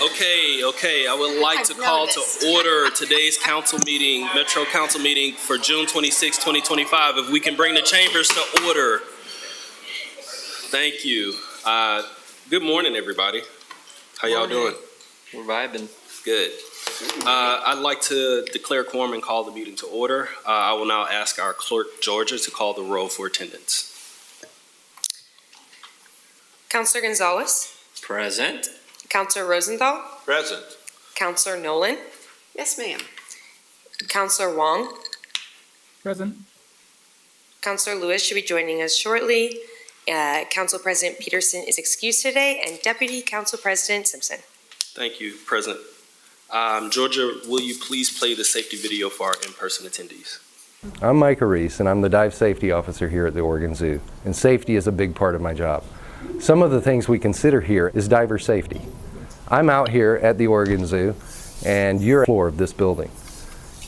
Okay. I would like to call to order today's council meeting, Metro Council meeting for June 26, 2025. If we can bring the chambers to order. Thank you. Good morning, everybody. How y'all doing? We're vibing. Good. I'd like to declare quorum and call the meeting to order. I will now ask our clerk, Georgia, to call the roll for attendance. Councilor Gonzalez. Present. Councilor Rosenthal. Present. Councilor Nolan. Yes, ma'am. Councilor Wong. Present. Councilor Lewis should be joining us shortly. Council President Peterson is excused today, and Deputy Council President Simpson. Thank you, President. Georgia, will you please play the safety video for our in-person attendees? I'm Micah Reese, and I'm the Dive Safety Officer here at the Oregon Zoo, and safety is a big part of my job. Some of the things we consider here is diver safety. I'm out here at the Oregon Zoo, and you're on the floor of this building.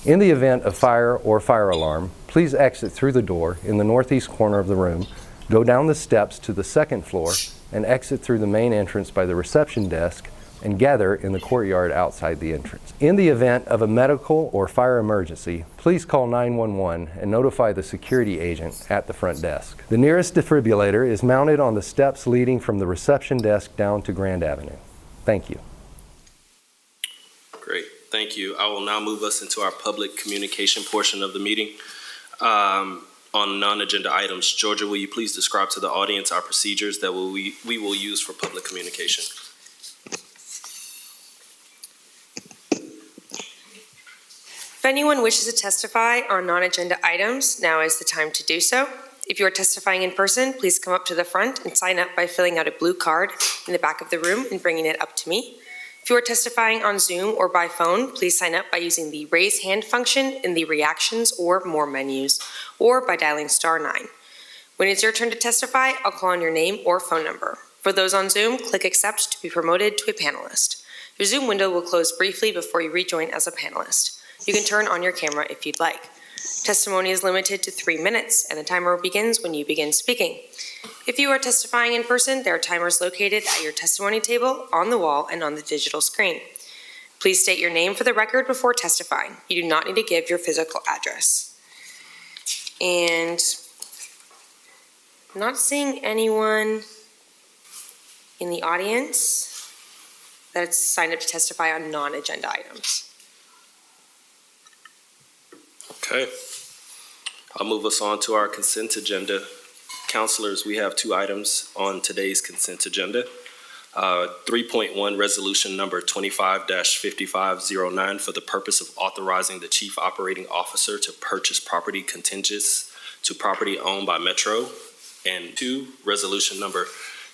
In the event of fire or fire alarm, please exit through the door in the northeast corner of the room, go down the steps to the second floor, and exit through the main entrance by the reception desk, and gather in the courtyard outside the entrance. In the event of a medical or fire emergency, please call 911 and notify the security agent at the front desk. The nearest defibrillator is mounted on the steps leading from the reception desk down to Grand Avenue. Thank you. Great, thank you. I will now move us into our public communication portion of the meeting. On non-agenda items, Georgia, will you please describe to the audience our procedures that we will use for public communication? If anyone wishes to testify on non-agenda items, now is the time to do so. If you are testifying in person, please come up to the front and sign up by filling out a blue card in the back of the room and bringing it up to me. If you are testifying on Zoom or by phone, please sign up by using the raise hand function in the reactions or more menus, or by dialing *9. When it's your turn to testify, I'll call on your name or phone number. For those on Zoom, click accept to be promoted to a panelist. Your Zoom window will close briefly before you rejoin as a panelist. You can turn on your camera if you'd like. Testimony is limited to 3 minutes, and the timer begins when you begin speaking. If you are testifying in person, there are timers located at your testimony table, on the wall, and on the digital screen. Please state your name for the record before testifying. You do not need to give your physical address. And I'm not seeing anyone in the audience that's signed up to testify on non-agenda items. Okay. I'll move us on to our consent agenda. Councilors, we have 2 items on today's consent agenda. 3.1 resolution number 25-5509 for the purpose of authorizing the chief operating officer to purchase property contingents to property owned by Metro. And 2, resolution number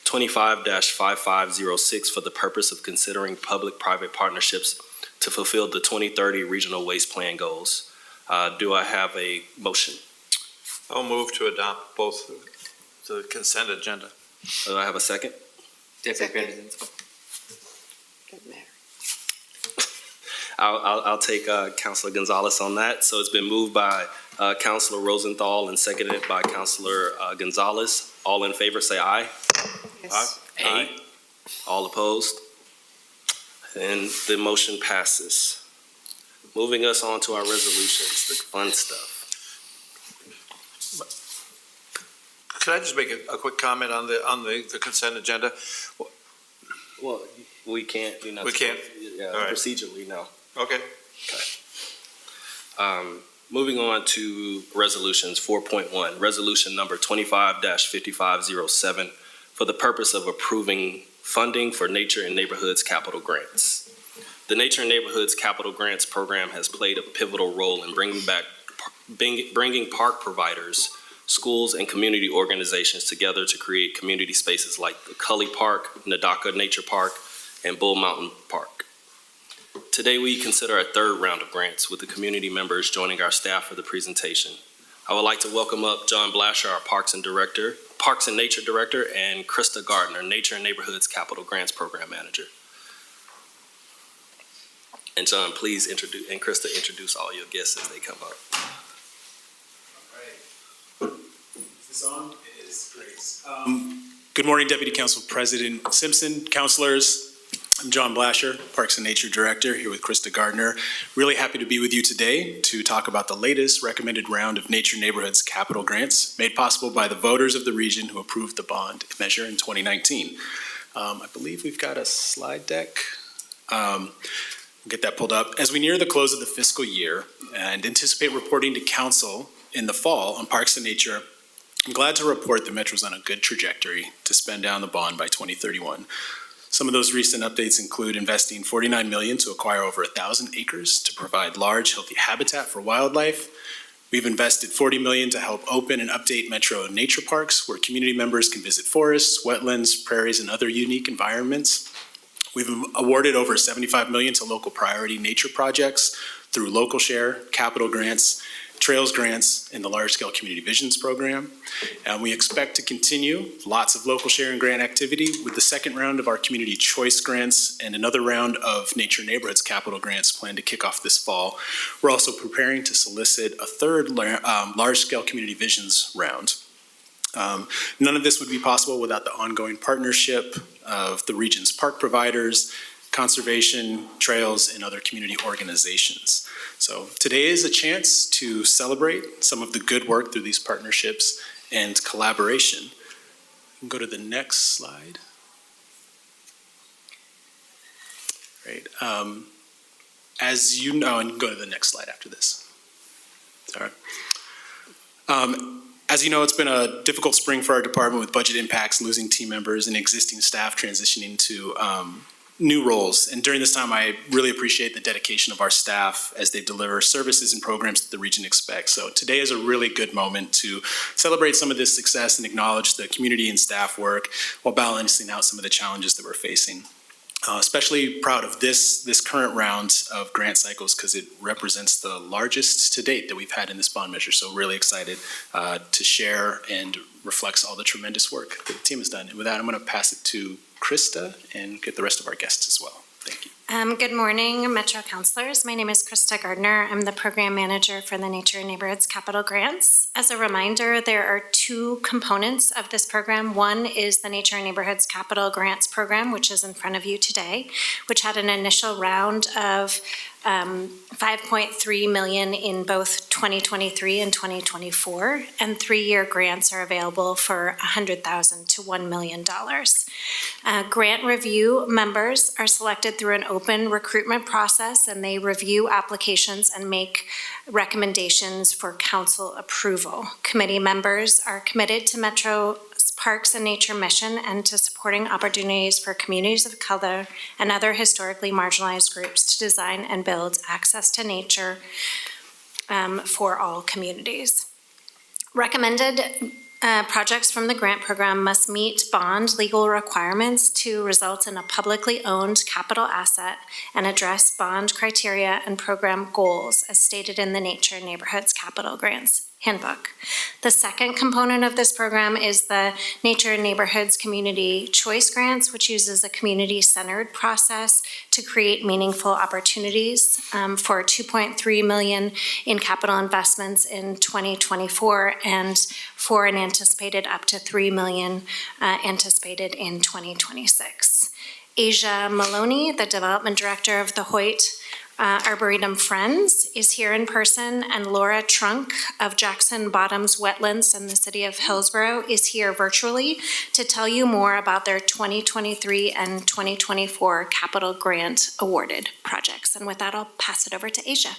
25-5506 for the purpose of considering public-private partnerships to fulfill the 2030 regional waste plan goals. Do I have a motion? I'll move to adopt both the consent agenda. Do I have a second? Doesn't matter. I'll take Councilor Gonzalez on that. So it's been moved by Councilor Rosenthal and seconded by Councilor Gonzalez. All in favor, say aye. Yes. Aye. All opposed? And the motion passes. Moving us on to our resolutions, the fun stuff. Could I just make a quick comment on the consent agenda? Well, we can't. We can't? Yeah, All right. Procedurally, no. Okay. Moving on to resolutions, 4.1, resolution number 25-5507 for the purpose of approving funding for Nature and Neighborhoods capital grants. The Nature and Neighborhoods Capital Grants Program has played a pivotal role in bringing park providers, schools, and community organizations together to create community spaces like the Cully Park, Nadaka Nature Park, and Bull Mountain Park. Today, we consider a 3rd round of grants with the community members joining our staff for the presentation. I would like to welcome up John Blasher, our Parks and Nature Director, and Krista Gardner, Nature and Neighborhoods Capital Grants Program Manager. And John, please introduce, and Krista, introduce all your guests as they come up. All right. Is this on? It is. Great. Good morning, Deputy Council President Simpson, councilors. I'm John Blasher, Parks and Nature Director, here with Krista Gardner. Really happy to be with you today to talk about the latest recommended round of Nature Neighborhoods capital grants made possible by the voters of the region who approved the bond measure in 2019. I believe we've got a slide deck. We'll get that pulled up. As we near the close of the fiscal year and anticipate reporting to council in the fall on Parks and Nature, I'm glad to report that Metro's on a good trajectory to spend down the bond by 2031. Some of those recent updates include investing $49 million to acquire over 1,000 acres to provide large, healthy habitat for wildlife. We've invested $40 million to help open and update Metro nature parks where community members can visit forests, wetlands, prairies, and other unique environments. We've awarded over $75 million to local priority nature projects through local share, capital grants, trails grants, and the large-scale community visions program. And we expect to continue lots of local share and grant activity with the second round of our community choice grants and another round of Nature Neighborhoods capital grants planned to kick off this fall. We're also preparing to solicit a third large-scale community visions round. None of this would be possible without the ongoing partnership of the region's park providers, conservation, trails, and other community organizations. So today is a chance to celebrate some of the good work through these partnerships and collaboration. We can go to the next slide. Great. As you know, and you can go to the next slide after this. Sorry. As you know, it's been a difficult spring for our department with budget impacts, losing team members, and existing staff transitioning to new roles. And during this time, I really appreciate the dedication of our staff as they deliver services and programs that the region expects. So today is a really good moment to celebrate some of this success and acknowledge the community and staff work while balancing out some of the challenges that we're facing. Especially proud of this current round of grant cycles because it represents the largest to date that we've had in this bond measure. So really excited to share and reflects all the tremendous work that the team has done. And with that, I'm going to pass it to Krista and get the rest of our guests as well. Thank you. Good morning, Metro Councilors. My name is Krista Gardner. I'm the Program Manager for the Nature and Neighborhoods Capital Grants. As a reminder, there are two components of this program. One is the Nature and Neighborhoods Capital Grants Program, which is in front of you today, which had an initial round of $5.3 million in both 2023 and 2024, and 3-year grants are available for $100,000 to $1 million. Grant review members are selected through an open recruitment process, and they review applications and make recommendations for council approval. Committee members are committed to Metro Parks and Nature mission and to supporting opportunities for communities of color and other historically marginalized groups to design and build access to nature for all communities. Recommended projects from the grant program must meet bond legal requirements to result in a publicly owned capital asset and address bond criteria and program goals as stated in the Nature and Neighborhoods Capital Grants Handbook. The second component of this program is the Nature and Neighborhoods Community Choice Grants, which uses a community-centered process to create meaningful opportunities for $2.3 million in capital investments in 2024 and for an anticipated up to $3 million anticipated in 2026. Asia Maloney, the Development Director of the Hoyt Arboretum Friends, is here in person, and Laura Trunk of Jackson Bottoms Wetlands in the city of Hillsborough is here virtually to tell you more about their 2023 and 2024 capital grant awarded projects. And with that, I'll pass it over to Asia.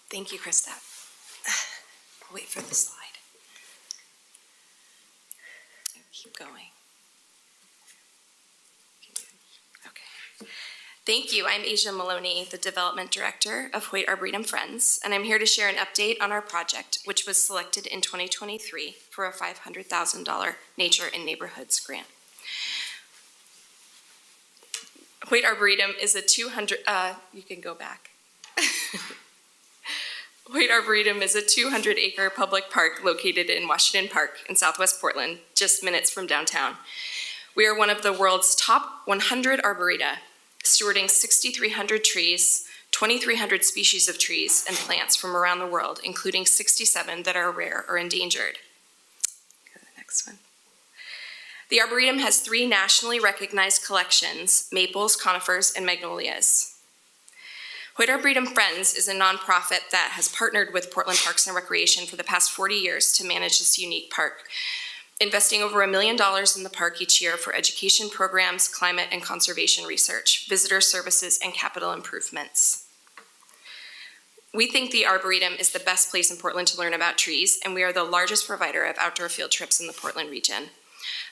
Thank you, Krista. I'll wait for the slide. Keep going. Okay. Thank you. I'm Asia Maloney, the Development Director of Hoyt Arboretum Friends, and I'm here to share an update on our project, which was selected in 2023 for a $500,000 Nature and Neighborhoods grant. Hoyt Arboretum is a you can go back. Hoyt Arboretum is a 200-acre public park located in Washington Park in Southwest Portland, just minutes from downtown. We are one of the world's top 100 arboreta, stewarding 6,300 trees, 2,300 species of trees and plants from around the world, including 67 that are rare or endangered. Go to the next one. The Arboretum has 3 nationally recognized collections: maples, conifers, and magnolias. Hoyt Arboretum Friends is a nonprofit that has partnered with Portland Parks and Recreation for the past 40 years to manage this unique park, investing over $1 million in the park each year for education programs, climate and conservation research, visitor services, and capital improvements. We think the Arboretum is the best place in Portland to learn about trees, and we are the largest provider of outdoor field trips in the Portland region.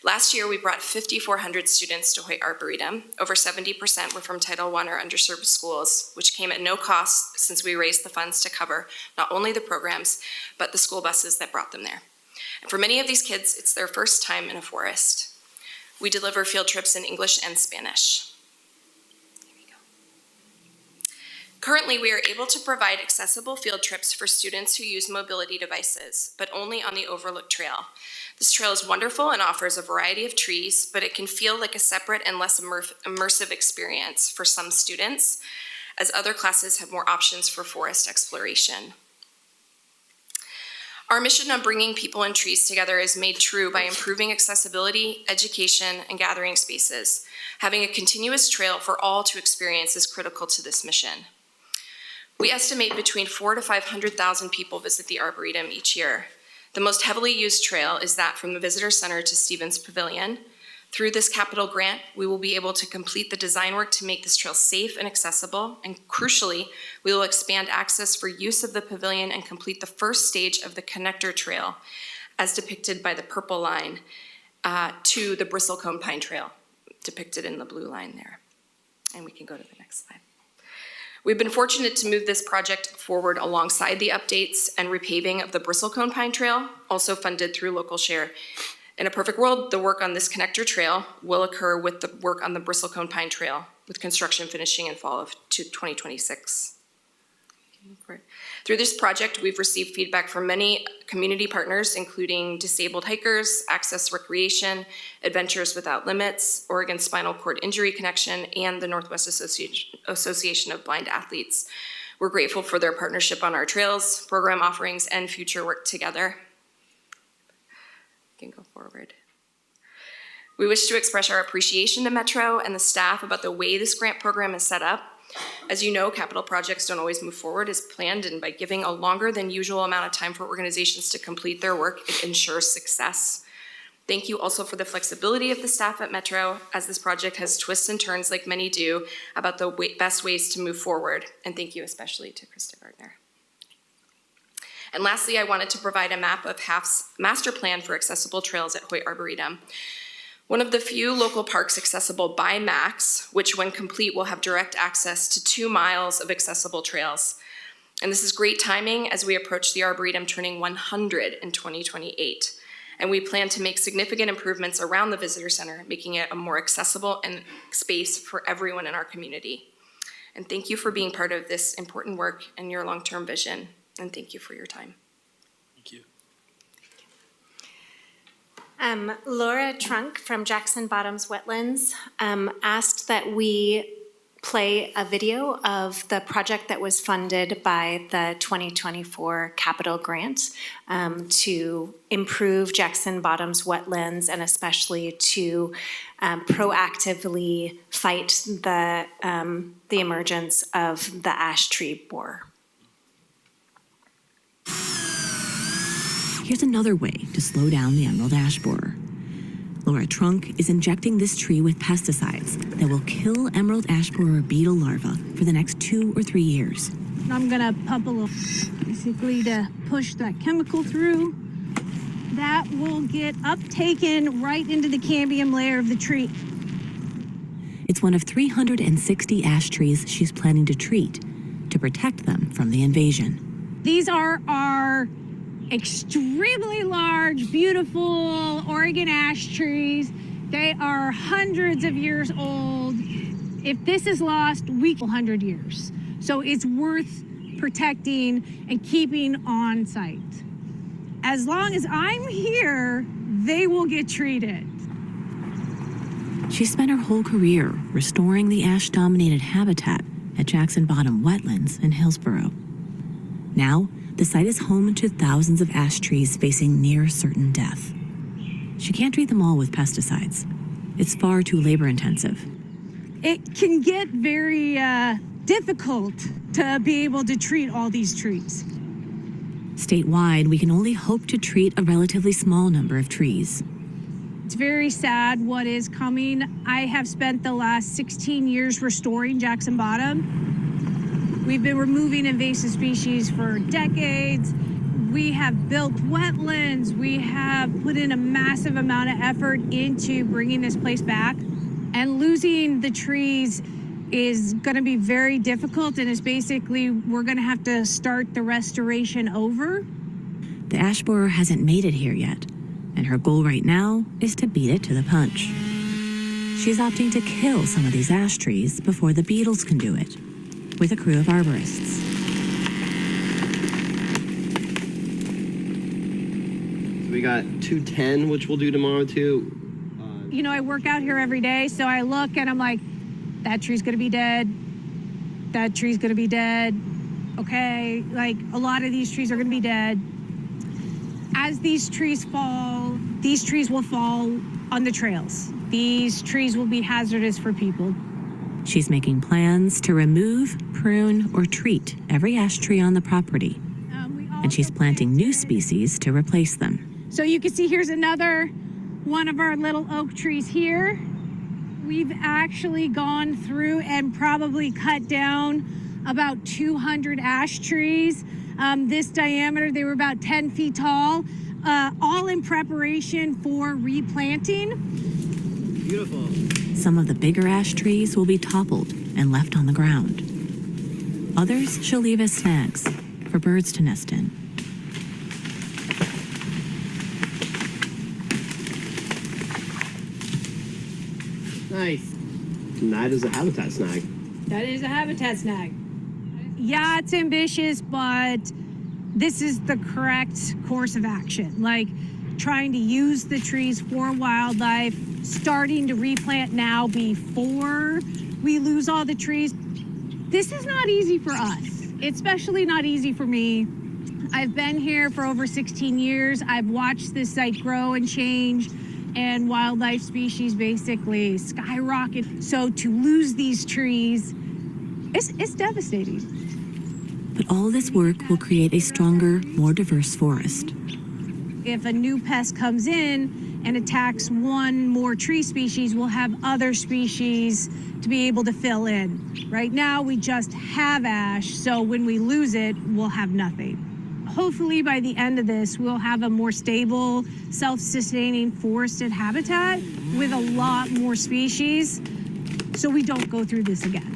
Last year, we brought 5,400 students to Hoyt Arboretum. Over 70% were from Title I or underserved schools, which came at no cost since we raised the funds to cover not only the programs, but the school buses that brought them there. And for many of these kids, it's their first time in a forest. We deliver field trips in English and Spanish. Currently, we are able to provide accessible field trips for students who use mobility devices, but only on the Overlook Trail. This trail is wonderful and offers a variety of trees, but it can feel like a separate and less immersive experience for some students, as other classes have more options for forest exploration. Our mission of bringing people and trees together is made true by improving accessibility, education, and gathering spaces. Having a continuous trail for all to experience is critical to this mission. We estimate between 400,000 to 500,000 people visit the Arboretum each year. The most heavily used trail is that from the Visitor Center to Stevens Pavilion. Through this capital grant, we will be able to complete the design work to make this trail safe and accessible, and crucially, we will expand access for use of the pavilion and complete the first stage of the connector trail, as depicted by the purple line, to the Bristlecone Pine Trail, depicted in the blue line there. And we can go to the next slide. We've been fortunate to move this project forward alongside the updates and repaving of the Bristlecone Pine Trail, also funded through local share. In a perfect world, the work on this connector trail will occur with the work on the Bristlecone Pine Trail, with construction finishing in fall of 2026. Through this project, we've received feedback from many community partners, including Disabled Hikers, Access Recreation, Adventures Without Limits, Oregon Spinal Cord Injury Connection, and the Northwest Association of Blind Athletes. We're grateful for their partnership on our trails, program offerings, and future work together. You can go forward. We wish to express our appreciation to Metro and the staff about the way this grant program is set up. As you know, capital projects don't always move forward as planned, and by giving a longer than usual amount of time for organizations to complete their work, it ensures success. Thank you also for the flexibility of the staff at Metro, as this project has twists and turns like many do about the best ways to move forward. And thank you especially to Krista Gardner. And lastly, I wanted to provide a map of HAF's master plan for accessible trails at Hoyt Arboretum. One of the few local parks accessible by MAX, which when complete will have direct access to 2 miles of accessible trails. And this is great timing as we approach the Arboretum turning 100 in 2028. And we plan to make significant improvements around the Visitor Center, making it a more accessible and space for everyone in our community. And thank you for being part of this important work and your long-term vision. And thank you for your time. Thank you. Laura Trunk from Jackson Bottoms Wetlands asked that we play a video of the project that was funded by the 2024 capital grant to improve Jackson Bottoms wetlands and especially to proactively fight the emergence of the ash tree borer. Here's another way to slow down the emerald ash borer. Laura Trunk is injecting this tree with pesticides that will kill emerald ash borer beetle larvae for the next 2 or 3 years. I'm gonna pump a little, basically to push that chemical through. That will get uptaken right into the cambium layer of the tree. It's one of 360 ash trees she's planning to treat to protect them from the invasion. These are our extremely large, beautiful Oregon ash trees. They are hundreds of years old. If this is lost, we 100 years. So it's worth protecting and keeping on site. As long as I'm here, they will get treated. She spent her whole career restoring the ash-dominated habitat at Jackson Bottom Wetlands in Hillsborough. Now, the site is home to thousands of ash trees facing near certain death. She can't treat them all with pesticides. It's far too labor-intensive. It can get very difficult to be able to treat all these trees. Statewide, we can only hope to treat a relatively small number of trees. It's very sad what is coming. I have spent the last 16 years restoring Jackson Bottom. We've been removing invasive species for decades. We have built wetlands. We have put in a massive amount of effort into bringing this place back. And losing the trees is going to be very difficult, and it's basically we're going to have to start the restoration over. The ash borer hasn't made it here yet, and her goal right now is to beat it to the punch. She's opting to kill some of these ash trees before the beetles can do it, with a crew of arborists. We got 210, which we'll do tomorrow too. You know, I work out here every day, so I look and I'm like, that tree's gonna be dead. That tree's gonna be dead. Okay, like a lot of these trees are gonna be dead. As these trees fall, these trees will fall on the trails. These trees will be hazardous for people. She's making plans to remove, prune, or treat every ash tree on the property. And she's planting new species to replace them. So you can see here's another one of our little oak trees here. We've actually gone through and probably cut down about 200 ash trees. This diameter, they were about 10 feet tall, all in preparation for replanting. Beautiful. Some of the bigger ash trees will be toppled and left on the ground. Others she'll leave as snags for birds to nest in. Nice. And that is a habitat snag. That is a habitat snag. Yeah, it's ambitious, but this is the correct course of action. Like trying to use the trees for wildlife, starting to replant now before we lose all the trees. This is not easy for us. It's especially not easy for me. I've been here for over 16 years. I've watched this site grow and change, and wildlife species basically skyrocket. So to lose these trees, it's devastating. But all this work will create a stronger, more diverse forest. If a new pest comes in and attacks one more tree species, we'll have other species to be able to fill in. Right now, we just have ash, so when we lose it, we'll have nothing. Hopefully, by the end of this, we'll have a more stable, self-sustaining forested habitat with a lot more species, so we don't go through this again.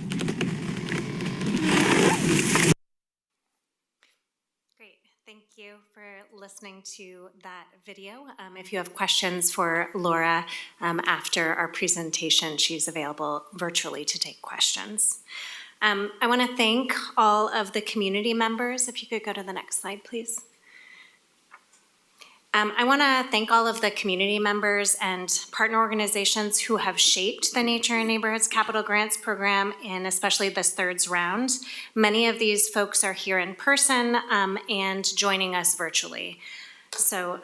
Thank you for listening to that video. If you have questions for Laura after our presentation, she's available virtually to take questions. I want to thank all of the community members. If you could go to the next slide, please. I want to thank all of the community members and partner organizations who have shaped the Nature and Neighborhoods Capital Grants Program, and especially this third round. Many of these folks are here in person and joining us virtually. So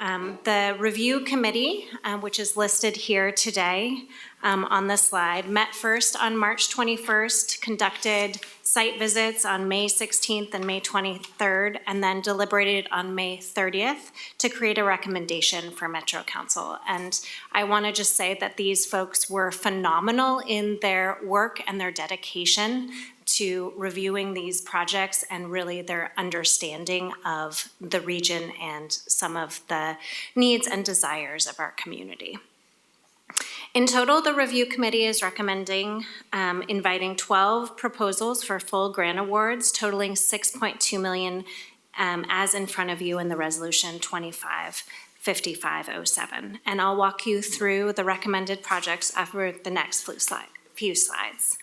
the review committee, which is listed here today on the slide, met first on March 21st, conducted site visits on May 16th and May 23rd, and then deliberated on May 30th to create a recommendation for Metro Council. And I want to just say that these folks were phenomenal in their work and their dedication to reviewing these projects and really their understanding of the region and some of the needs and desires of our community. In total, the review committee is recommending inviting 12 proposals for full grant awards totaling $6.2 million as in front of you in the resolution 255507. And I'll walk you through the recommended projects after the next few slides.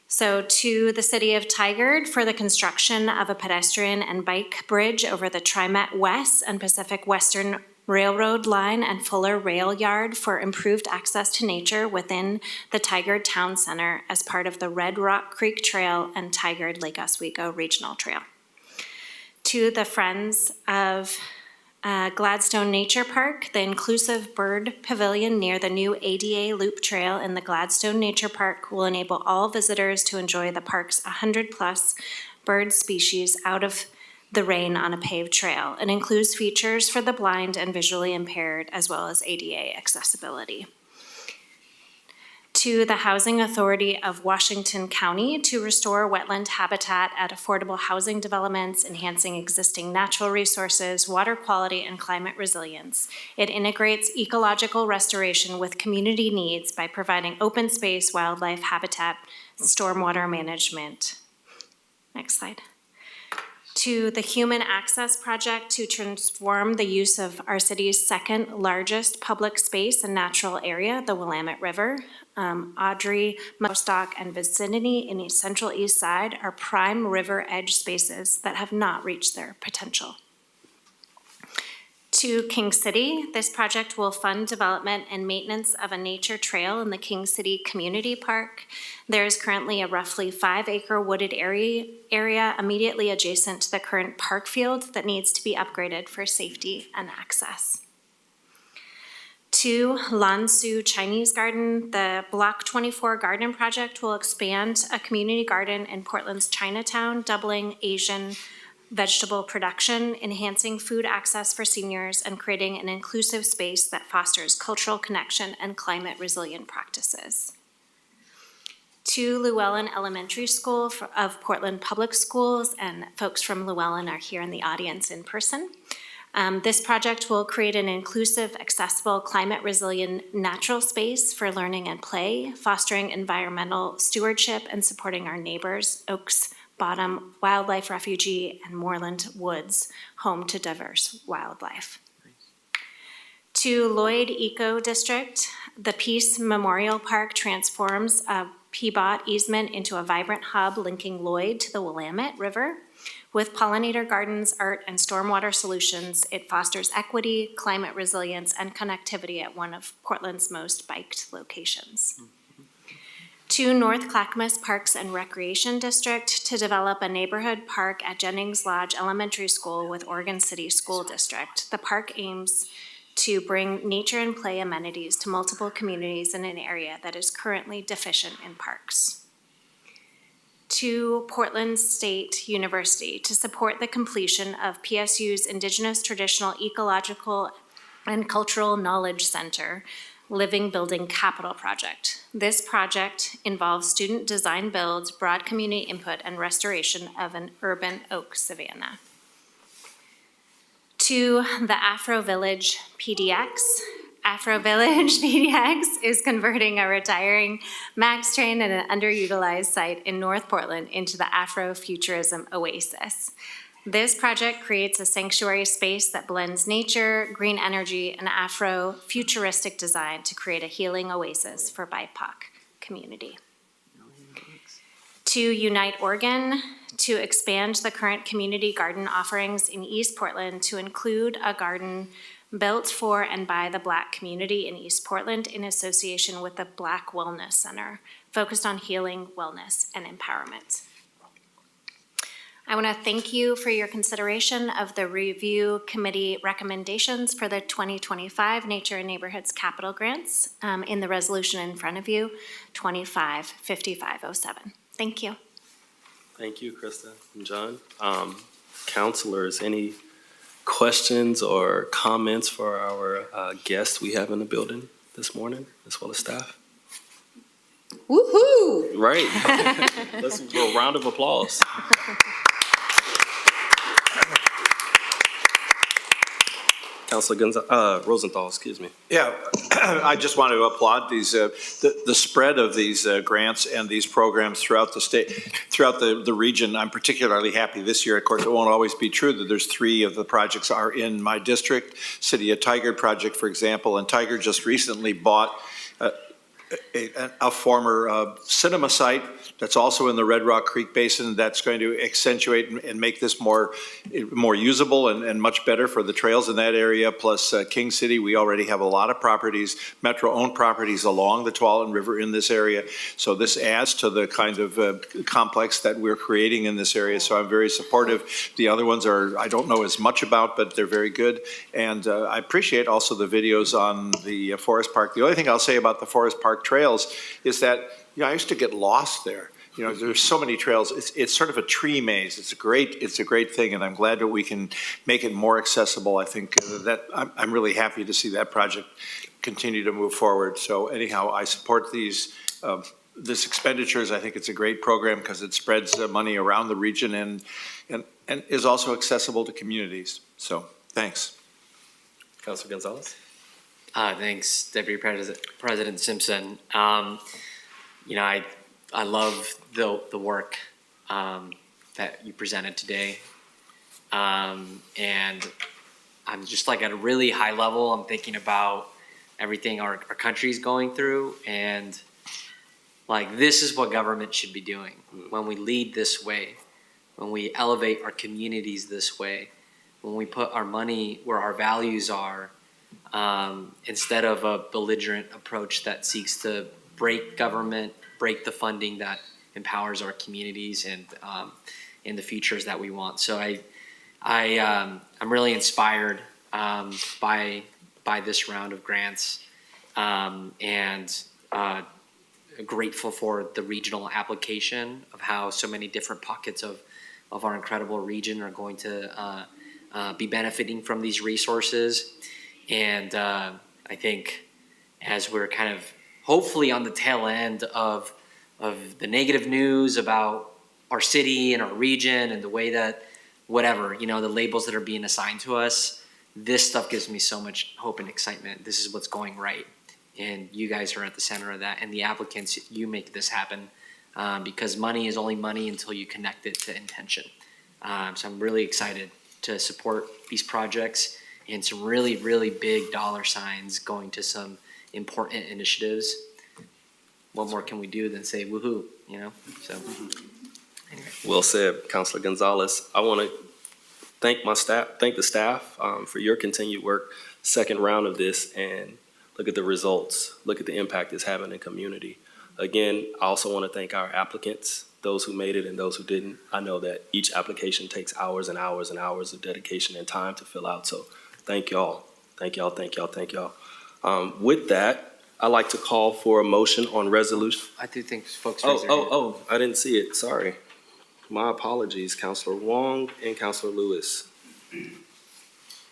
So to the City of Tigard for the construction of a pedestrian and bike bridge over the TriMet West and Pacific Western railroad line and Fuller Rail Yard for improved access to nature within the Tigard Town Center as part of the Red Rock Creek Trail and Tigard Lake Oswego Regional Trail. To the Friends of Gladstone Nature Park, the inclusive bird pavilion near the new ADA Loop Trail in the Gladstone Nature Park will enable all visitors to enjoy the park's 100-plus bird species out of the rain on a paved trail. It includes features for the blind and visually impaired, as well as ADA accessibility. To the Housing Authority of Washington County to restore wetland habitat at affordable housing developments, enhancing existing natural resources, water quality, and climate resilience. It integrates ecological restoration with community needs by providing open space, wildlife habitat, stormwater management. Next slide. To the Human Access Project to transform the use of our city's second largest public space and natural area, the Willamette River. Audrey, Mostock, and vicinity in the Central East Side are prime river edge spaces that have not reached their potential. To King City, this project will fund development and maintenance of a nature trail in the King City Community Park. There is currently a roughly 5-acre wooded area immediately adjacent to the current park field that needs to be upgraded for safety and access. To Lan Su Chinese Garden, the Block 24 Garden Project will expand a community garden in Portland's Chinatown, doubling Asian vegetable production, enhancing food access for seniors, and creating an inclusive space that fosters cultural connection and climate resilient practices. To Llewellyn Elementary School of Portland Public Schools, and folks from Llewellyn are here in the audience in person. This project will create an inclusive, accessible, climate-resilient natural space for learning and play, fostering environmental stewardship and supporting our neighbors, Oaks Bottom Wildlife Refuge and Moreland Woods, home to diverse wildlife. To Lloyd Eco District, the Peace Memorial Park transforms a PBOT easement into a vibrant hub linking Lloyd to the Willamette River. With pollinator gardens, art, and stormwater solutions, it fosters equity, climate resilience, and connectivity at one of Portland's most biked locations. To North Clackamas Parks and Recreation District to develop a neighborhood park at Jennings Lodge Elementary School with Oregon City School District. The park aims to bring nature and play amenities to multiple communities in an area that is currently deficient in parks. To Portland State University to support the completion of PSU's Indigenous Traditional Ecological and Cultural Knowledge Center Living Building Capital Project. This project involves student design builds, broad community input, and restoration of an urban oak savanna. To the Afro Village PDX. Afro Village PDX is converting a retiring MAX train at an underutilized site in North Portland into the Afrofuturism Oasis. This project creates a sanctuary space that blends nature, green energy, and Afro-futuristic design to create a healing oasis for BIPOC community. To Unite Oregon, to expand the current community garden offerings in East Portland to include a garden built for and by the Black community in East Portland in association with the Black Wellness Center, focused on healing, wellness, and empowerment. I want to thank you for your consideration of the review committee recommendations for the 2025 Nature and Neighborhoods Capital Grants in the resolution in front of you, 255507. Thank you. Thank you, Krista and John. Counselors, any questions or comments for our guests we have in the building this morning, as well as staff? Woohoo! Right. Let's do a round of applause. Councilor Rosenthal, excuse me. Yeah, I just want to applaud these, the spread of these grants and these programs throughout the state, throughout the region. I'm particularly happy this year. Of course, it won't always be true that there's 3 of the projects are in my district. City of Tigard project, for example, and Tigard just recently bought a former cinema site that's also in the Red Rock Creek Basin that's going to accentuate and make this more usable and much better for the trails in that area. Plus King City, we already have a lot of properties, Metro-owned properties along the Tualatin River in this area. So this adds to the kind of complex that we're creating in this area. So I'm very supportive. The other ones I don't know as much about, but they're very good. And I appreciate also the videos on the Forest Park. The only thing I'll say about the Forest Park trails is that, I used to get lost there. There's so many trails. It's sort of a tree maze. It's a great thing, and I'm glad that we can make it more accessible. I think that I'm really happy to see that project continue to move forward. So anyhow, I support this expenditures. I think it's a great program because it spreads money around the region and is also accessible to communities. So thanks. Councilor Gonzalez? Thanks, Deputy President Simpson. I love the work that you presented today. And I'm just like at a really high level, I'm thinking about everything our country's going through, and like this is what government should be doing when we lead this way, when we elevate our communities this way, when we put our money where our values are, instead of a belligerent approach that seeks to break government, break the funding that empowers our communities and in the futures that we want. So I'm really inspired by this round of grants, and grateful for the regional application of how so many different pockets of our incredible region are going to be benefiting from these resources. And I think as we're kind of hopefully on the tail end of the negative news about our city and our region and the way that the labels that are being assigned to us, this stuff gives me so much hope and excitement. This is what's going right. And you guys are at the center of that. And the applicants, you make this happen because money is only money until you connect it to intention. So I'm really excited to support these projects and some really, really big dollar signs going to some important initiatives. What more can we do than say woohoo, So anyway. Well said, Councilor Gonzalez. I want to thank the staff for your continued work. Second round of this, and look at the results. Look at the impact it's having in the community. Again, I also want to thank our applicants, those who made it and those who didn't. I know that each application takes hours and hours and hours of dedication and time to fill out. So thank y'all. Thank y'all, thank y'all, thank y'all. With that, I'd like to call for a motion on resolution. I do think folks. I didn't see it. Sorry. My apologies, Councilor Wong and Councilor Lewis.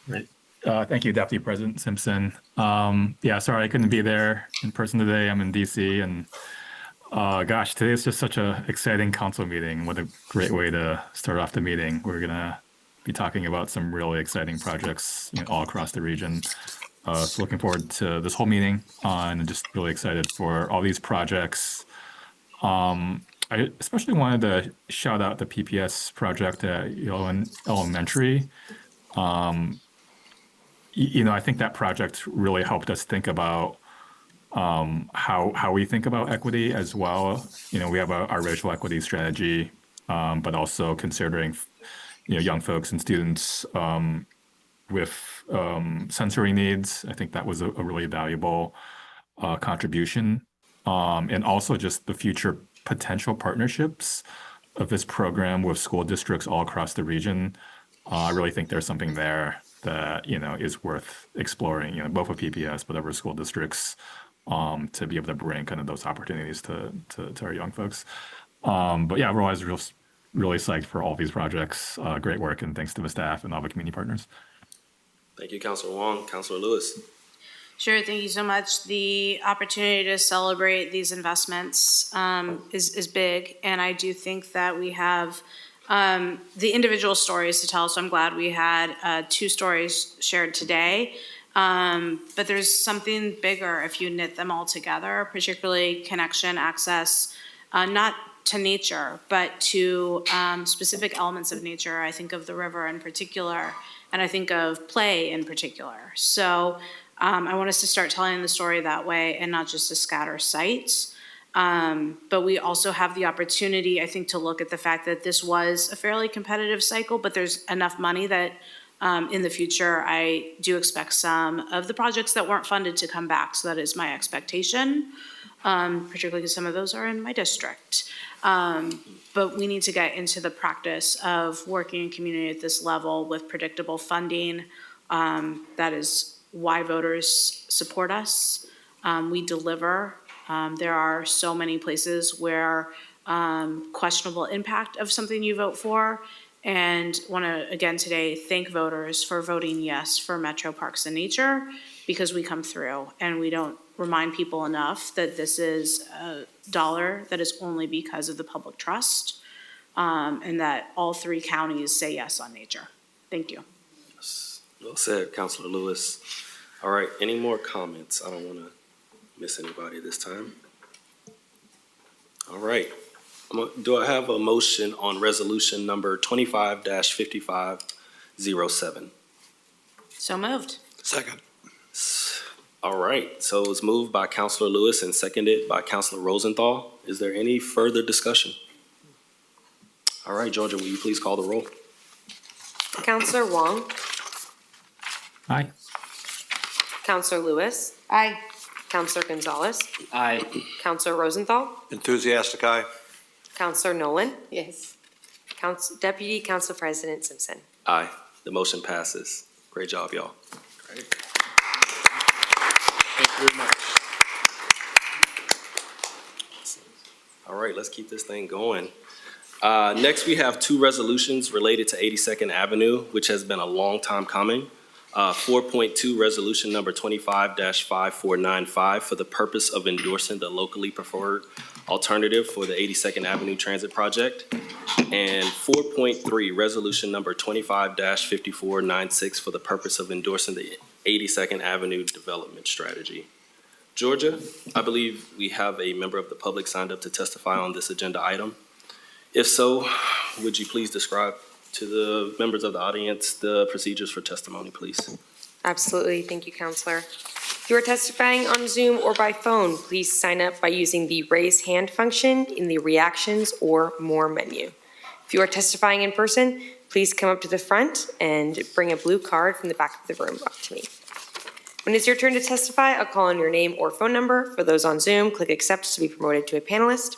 Right. Thank you, Deputy President Simpson. Sorry I couldn't be there in person today. I'm in DC, and today is just such an exciting council meeting. What a great way to start off the meeting. We're gonna be talking about some really exciting projects all across the region. So looking forward to this whole meeting, and just really excited for all these projects. I especially wanted to shout out the PPS project at Yellowin Elementary. I think that project really helped us think about how we think about equity as well. We have our racial equity strategy, but also considering young folks and students with sensory needs. I think that was a really valuable contribution. And also just the future potential partnerships of this program with school districts all across the region. I really think there's something there that, is worth exploring, both with PPS, but other school districts, to be able to bring kind of those opportunities to our young folks. Otherwise, really psyched for all these projects. Great work, and thanks to the staff and all the community partners. Thank you, Councilor Wong. Councilor Lewis. Sure, thank you so much. The opportunity to celebrate these investments is big, and I do think that we have the individual stories to tell, so I'm glad we had 2 stories shared today. But there's something bigger if you knit them all together, particularly connection, access, not to nature, but to specific elements of nature. I think of the river in particular, and I think of play in particular. So I want us to start telling the story that way and not just to scatter sites. But we also have the opportunity, I think, to look at the fact that this was a fairly competitive cycle, but there's enough money that in the future, I do expect some of the projects that weren't funded to come back. So that is my expectation, particularly because some of those are in my district. But we need to get into the practice of working in community at this level with predictable funding. That is why voters support us. We deliver. There are so many places where questionable impact of something you vote for. And want to, again, today, thank voters for voting yes for Metro Parks and Nature, because we come through and we don't remind people enough that this is a dollar that is only because of the public trust, and that all three counties say yes on nature. Thank you. Well said, Councilor Lewis. All right, any more comments? I don't want to miss anybody this time. All right. Do I have a motion on resolution number 25-5507? So moved. Second. All right, so it's moved by Councilor Lewis and seconded by Councilor Rosenthal. Is there any further discussion? All right, Georgia, will you please call the roll? Counselor Wong, Aye. Counselor Lewis, Aye. Counselor Gonzalez, Aye. Counselor Rosenthal, Enthusiastic aye. Counselor Nolan, Yes. Deputy Council President Simpson. Aye, the motion passes. Great job, y'all. Thank you very much. All right, let's keep this thing going. Next, we have two resolutions related to 82nd Avenue, which has been a long time coming. 4.2 resolution number 25-5495 for the purpose of endorsing the locally preferred alternative for the 82nd Avenue Transit Project. And 4.3 resolution number 25-5496 for the purpose of endorsing the 82nd Avenue Development Strategy. Georgia, I believe we have a member of the public signed up to testify on this agenda item. If so, would you please describe to the members of the audience the procedures for testimony, please? Absolutely. Thank you, Counselor. If you are testifying on Zoom or by phone, please sign up by using the raise hand function in the reactions or more menu. If you are testifying in person, please come up to the front and bring a blue card from the back of the room up to me. When it's your turn to testify, I'll call on your name or phone number. For those on Zoom, click accept to be promoted to a panelist.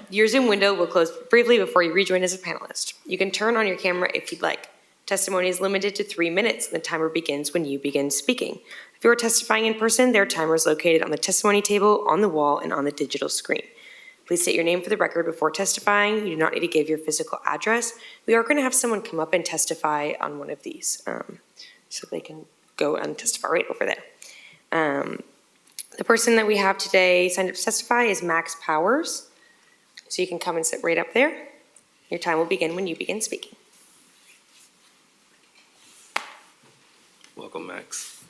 Your Zoom window will close briefly before you rejoin as a panelist. You can turn on your camera if you'd like. Testimony is limited to 3 minutes, and the timer begins when you begin speaking. If you are testifying in person, there are timers located on the testimony table, on the wall, and on the digital screen. Please state your name for the record before testifying. You do not need to give your physical address. We are going to have someone come up and testify on one of these, so they can go and testify right over there. The person that we have today signed up to testify is Max Powers. So you can come and sit right up there. Your time will begin when you begin speaking. Welcome, Max.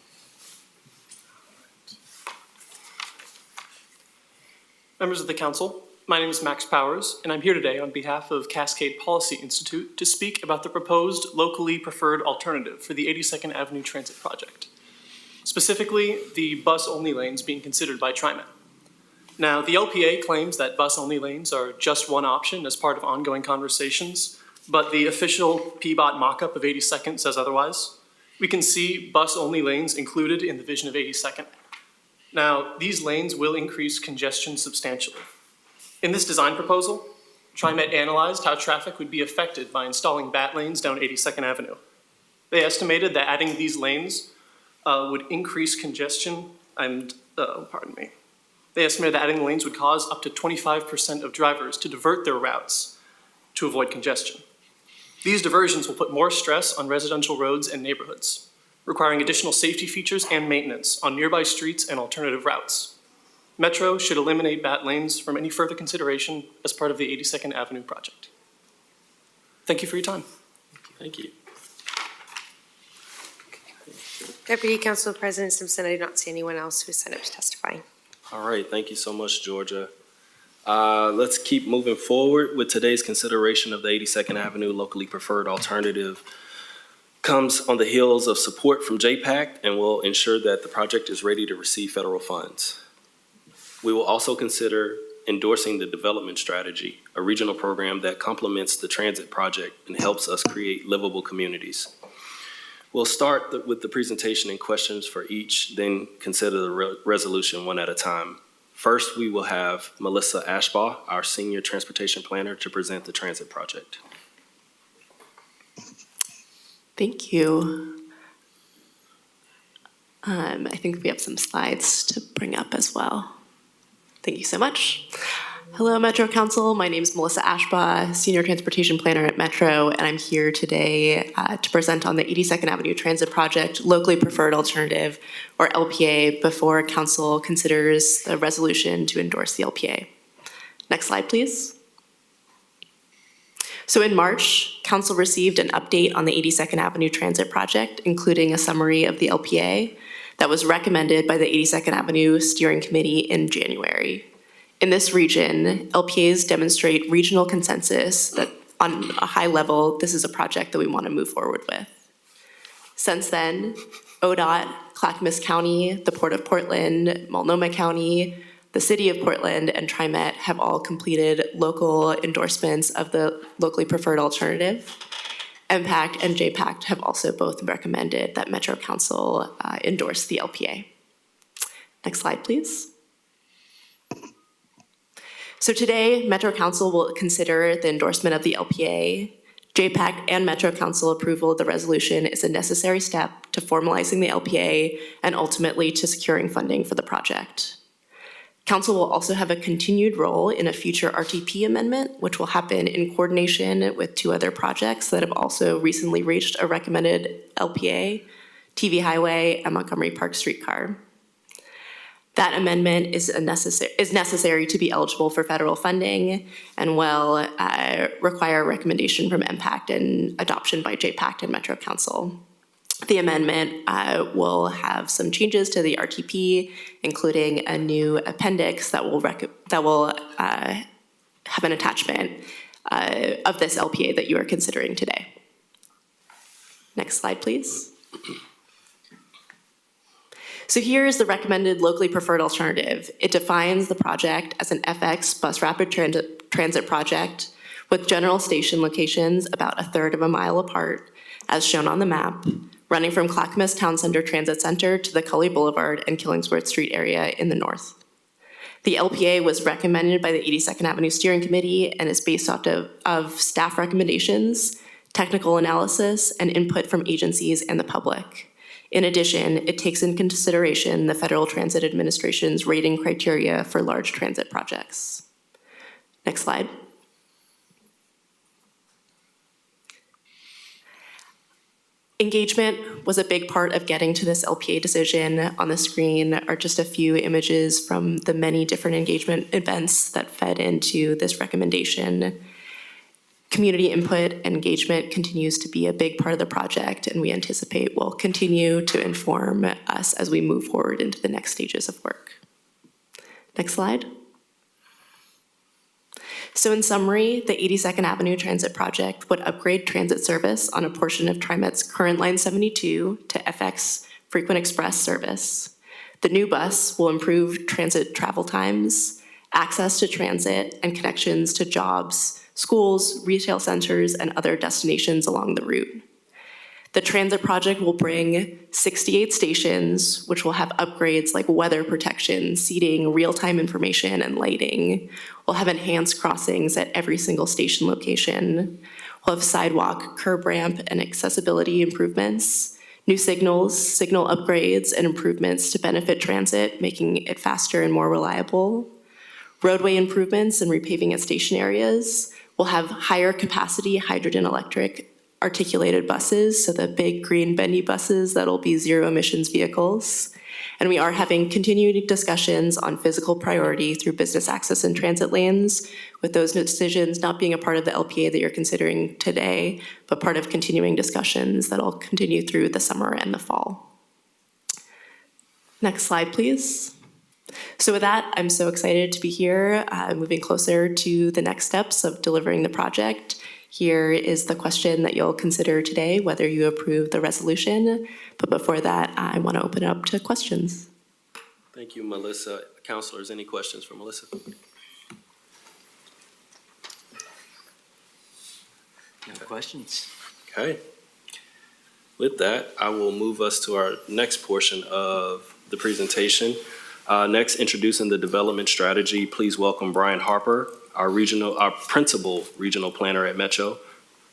Members of the council, my name is Max Powers, and I'm here today on behalf of Cascade Policy Institute to speak about the proposed locally preferred alternative for the 82nd Avenue Transit Project. Specifically, the bus-only lanes being considered by TriMet. Now, the LPA claims that bus-only lanes are just one option as part of ongoing conversations, but the official PBOT mock-up of 82nd says otherwise. We can see bus-only lanes included in the vision of 82nd. Now, these lanes will increase congestion substantially. In this design proposal, TriMet analyzed how traffic would be affected by installing BAT lanes down 82nd Avenue. They estimated that adding these lanes would increase congestion and, They estimated that adding the lanes would cause up to 25% of drivers to divert their routes to avoid congestion. These diversions will put more stress on residential roads and neighborhoods, requiring additional safety features and maintenance on nearby streets and alternative routes. Metro should eliminate BAT lanes from any further consideration as part of the 82nd Avenue project. Thank you for your time. Thank you. Deputy Council President Simpson, I do not see anyone else who signed up to testify. All right, thank you so much, Georgia. Let's keep moving forward with today's consideration of the 82nd Avenue locally preferred alternative comes on the heels of support from JPAC and will ensure that the project is ready to receive federal funds. We will also consider endorsing the development strategy, a regional program that complements the transit project and helps us create livable communities. We'll start with the presentation and questions for each, then consider the resolution one at a time. First, we will have Melissa Ashbaugh, our Senior Transportation Planner, to present the transit project. Thank you. I think we have some slides to bring up as well. Thank you so much. Hello, Metro Council. My name is Melissa Ashbaugh, Senior Transportation Planner at Metro, and I'm here today to present on the 82nd Avenue Transit Project, Locally Preferred Alternative, or LPA, before Council considers the resolution to endorse the LPA. Next slide, please. So in March, Council received an update on the 82nd Avenue Transit Project, including a summary of the LPA that was recommended by the 82nd Avenue Steering Committee in January. In this region, LPAs demonstrate regional consensus that on a high level, this is a project that we want to move forward with. Since then, ODOT, Clackamas County, the Port of Portland, Multnomah County, the City of Portland, and TriMet have all completed local endorsements of the locally preferred alternative. MPACT and JPACT have also both recommended that Metro Council endorse the LPA. Next slide, please. So today, Metro Council will consider the endorsement of the LPA. JPAC and Metro Council approval of the resolution is a necessary step to formalizing the LPA and ultimately to securing funding for the project. Council will also have a continued role in a future RTP amendment, which will happen in coordination with two other projects that have also recently reached a recommended LPA, TV Highway and Montgomery Park Streetcar. That amendment is necessary to be eligible for federal funding and will require a recommendation from MPACT and adoption by JPACT and Metro Council. The amendment will have some changes to the RTP, including a new appendix that will have an attachment of this LPA that you are considering today. Next slide, please. So here is the recommended locally preferred alternative. It defines the project as an FX bus rapid transit project with general station locations about 1/3 of a mile apart, as shown on the map, running from Clackamas Town Center Transit Center to the Cully Boulevard and Killingsworth Street area in the north. The LPA was recommended by the 82nd Avenue Steering Committee and is based off of staff recommendations, technical analysis, and input from agencies and the public. In addition, it takes into consideration the Federal Transit Administration's rating criteria for large transit projects. Next slide. Engagement was a big part of getting to this LPA decision. On the screen are just a few images from the many different engagement events that fed into this recommendation. Community input and engagement continues to be a big part of the project, and we anticipate will continue to inform us as we move forward into the next stages of work. Next slide. So in summary, the 82nd Avenue Transit Project would upgrade transit service on a portion of TriMet's current Line 72 to FX Frequent Express service. The new bus will improve transit travel times, access to transit, and connections to jobs, schools, retail centers, and other destinations along the route. The transit project will bring 68 stations, which will have upgrades like weather protection, seating, real-time information, and lighting. We'll have enhanced crossings at every single station location. We'll have sidewalk, curb ramp, and accessibility improvements, new signals, signal upgrades, and improvements to benefit transit, making it faster and more reliable. Roadway improvements and repaving at station areas. We'll have higher capacity hydrogen electric articulated buses, so the big green bendy buses that'll be zero emissions vehicles. And we are having continued discussions on physical priority through business access and transit lanes, with those decisions not being a part of the LPA that you're considering today, but part of continuing discussions that'll continue through the summer and the fall. Next slide, please. So with that, I'm so excited to be here, moving closer to the next steps of delivering the project. Here is the question that you'll consider today, whether you approve the resolution. But before that, I want to open it up to questions. Thank you, Melissa. Councilors, any questions for Melissa? No questions. Okay. With that, I will move us to our next portion of the presentation. Next, introducing the development strategy. Please welcome Brian Harper, our principal regional planner at Metro.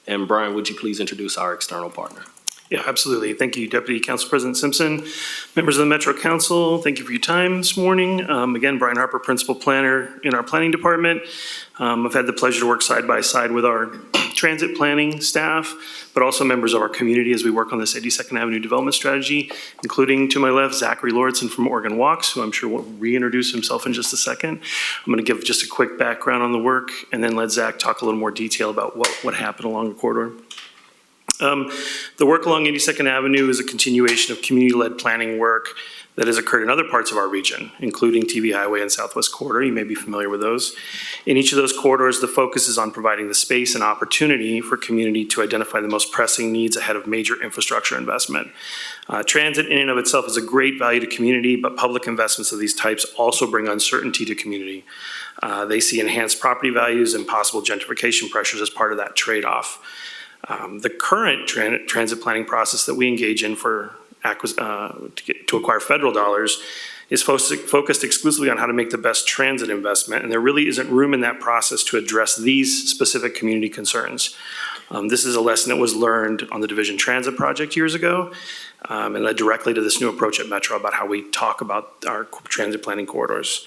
And Brian, would you please introduce our external partner? Yeah, absolutely. Thank you, Deputy Council President Simpson. Members of the Metro Council, thank you for your time this morning. Again, Brian Harper, Principal Planner in our Planning Department. I've had the pleasure to work side by side with our transit planning staff, but also members of our community as we work on this 82nd Avenue development strategy, including to my left, Zachary Lauritsen from Oregon Walks, who I'm sure will reintroduce himself in just a second. I'm going to give just a quick background on the work and then let Zach talk a little more detail about what happened along the corridor. The work along 82nd Avenue is a continuation of community-led planning work that has occurred in other parts of our region, including TV Highway and Southwest Corridor. You may be familiar with those. In each of those corridors, the focus is on providing the space and opportunity for community to identify the most pressing needs ahead of major infrastructure investment. Transit in and of itself is a great value to community, but public investments of these types also bring uncertainty to community. They see enhanced property values and possible gentrification pressures as part of that trade-off. The current transit planning process that we engage in to acquire federal dollars is focused exclusively on how to make the best transit investment, and there really isn't room in that process to address these specific community concerns. This is a lesson that was learned on the Division Transit Project years ago, and led directly to this new approach at Metro about how we talk about our transit planning corridors.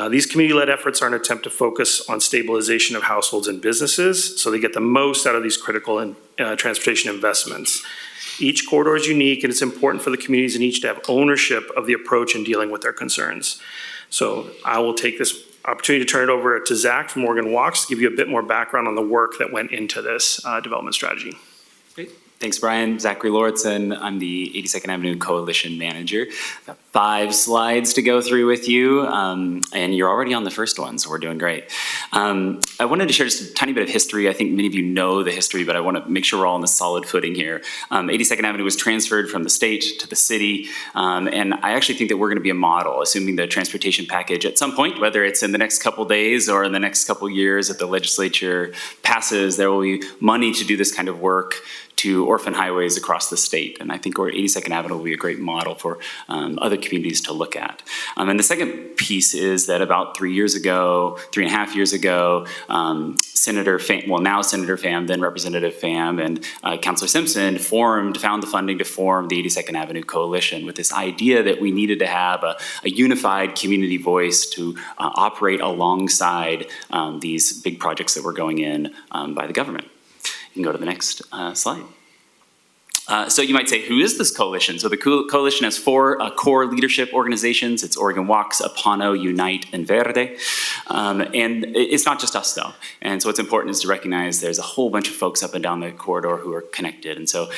These community-led efforts are an attempt to focus on stabilization of households and businesses so they get the most out of these critical transportation investments. Each corridor is unique, and it's important for the communities in each to have ownership of the approach in dealing with their concerns. So I will take this opportunity to turn it over to Zach from Oregon Walks to give you a bit more background on the work that went into this development strategy. Great. Thanks, Brian. Zachary Lauritsen. I'm the 82nd Avenue Coalition Manager. I've got 5 slides to go through with you, and you're already on the first one, so we're doing great. I wanted to share just a tiny bit of history. I think many of you know the history, but I want to make sure we're all on the solid footing here. 82nd Avenue was transferred from the state to the city, and I actually think that we're going to be a model, assuming the transportation package at some point, whether it's in the next couple days or in the next couple years that the legislature passes, there will be money to do this kind of work to orphan highways across the state. And I think 82nd Avenue will be a great model for other communities to look at. And the second piece is that about 3.5 years ago, Senator Pham, then Representative Pham, and Councilor Simpson found the funding to form the 82nd Avenue Coalition with this idea that we needed to have a unified community voice to operate alongside these big projects that were going in by the government. You can go to the next slide. So you might say, who is this coalition? So the coalition has 4 core leadership organizations. It's Oregon Walks, Apano, Unite, and Verde. And it's not just us, though. And so what's important is to recognize there's a whole bunch of folks up and down the corridor who are connected. And so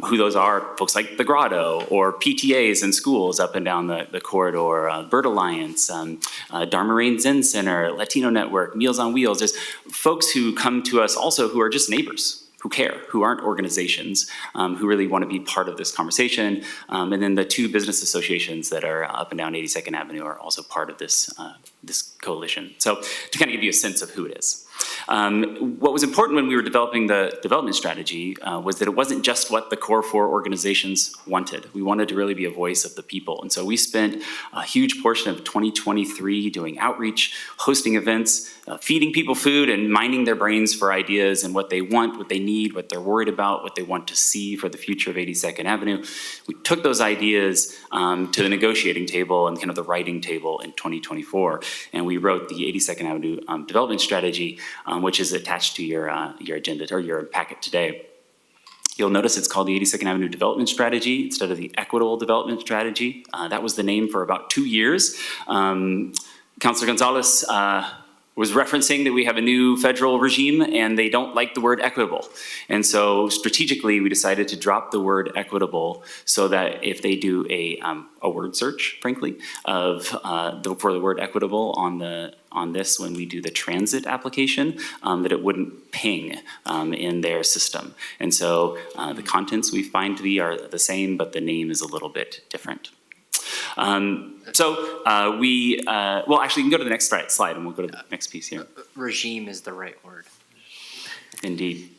who those are, folks like the Grotto, or PTAs in schools up and down the corridor, Bird Alliance, Dharma Rain Zen Center, Latino Network, Meals on Wheels. There's folks who come to us also who are just neighbors, who care, who aren't organizations, who really want to be part of this conversation. And then the 2 business associations that are up and down 82nd Avenue are also part of this, this coalition. So to kind of give you a sense of who it is. What was important when we were developing the development strategy was that it wasn't just what the core 4 organizations wanted. We wanted to really be a voice of the people. And so we spent a huge portion of 2023 doing outreach, hosting events, feeding people food and mining their brains for ideas and what they want, what they need, what they're worried about, what they want to see for the future of 82nd Avenue. We took those ideas to the negotiating table and kind of the writing table in 2024. And we wrote the 82nd Avenue development strategy, which is attached to your agenda or your packet today. You'll notice it's called the 82nd Avenue Development Strategy instead of the Equitable Development Strategy. That was the name for about 2 years. Councilor Gonzalez was referencing that we have a new federal regime and they don't like the word equitable. And so strategically, we decided to drop the word equitable so that if they do a word search, frankly, of for the word equitable on this when we do the transit application, that it wouldn't ping in their system. And so the contents we find to be are the same, but the name is a little bit different. Well, actually, you can go to the next slide and we'll go to the next piece here. Regime is the right word. Indeed.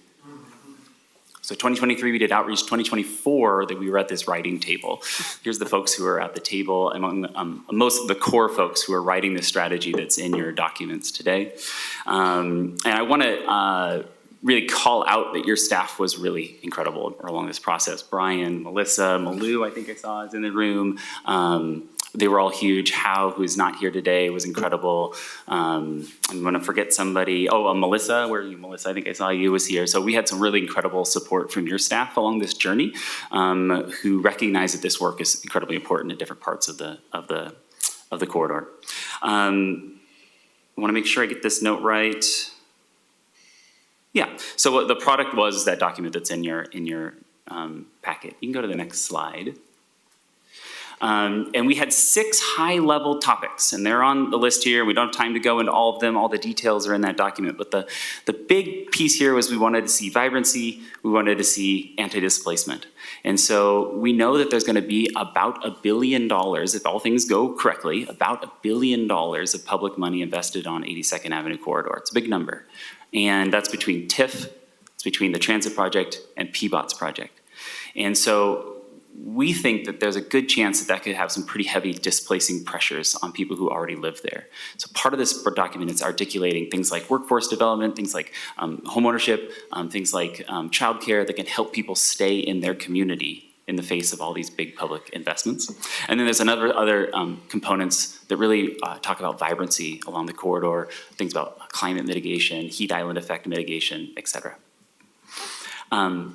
So 2023, we did outreach. 2024, that we were at this writing table. Here's the folks who are at the table, among most of the core folks who are writing the strategy that's in your documents today. And I want to really call out that your staff was really incredible along this process. Brian, Melissa, Malou, I think I saw is in the room. They were all huge. Hao, who is not here today, was incredible. I'm going to forget somebody. Oh, Melissa, where are you, Melissa? I think I saw you was here. So we had some really incredible support from your staff along this journey, who recognize that this work is incredibly important in different parts of the corridor. I want to make sure I get this note right. Yeah. So what the product was that document that's in your packet. You can go to the next slide. And we had 6 high-level topics, and they're on the list here. We don't have time to go into all of them. All the details are in that document. But the big piece here was we wanted to see vibrancy. We wanted to see anti-displacement. And so we know that there's going to be about $1 billion, if all things go correctly, about $1 billion of public money invested on 82nd Avenue corridor. It's a big number. And that's between TIF, it's between the transit project, and PBOTS project. And so we think that there's a good chance that that could have some pretty heavy displacing pressures on people who already live there. So part of this document is articulating things like workforce development, things like homeownership, things like childcare that can help people stay in their community in the face of all these big public investments. And then there's other components that really talk about vibrancy along the corridor, things about climate mitigation, heat island effect mitigation, et cetera. You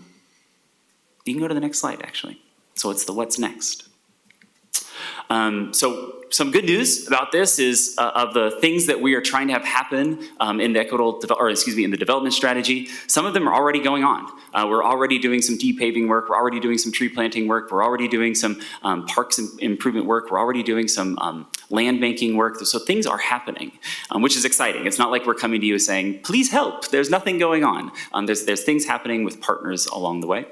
can go to the next slide, actually. So it's the what's next. So some good news about this is of the things that we are trying to have happen in the in the development strategy. Some of them are already going on. We're already doing some deep paving work. We're already doing some tree planting work. We're already doing some parks improvement work. We're already doing some land banking work. So things are happening, which is exciting. It's not like we're coming to you saying, please help. There's nothing going on. There's things happening with partners along the way.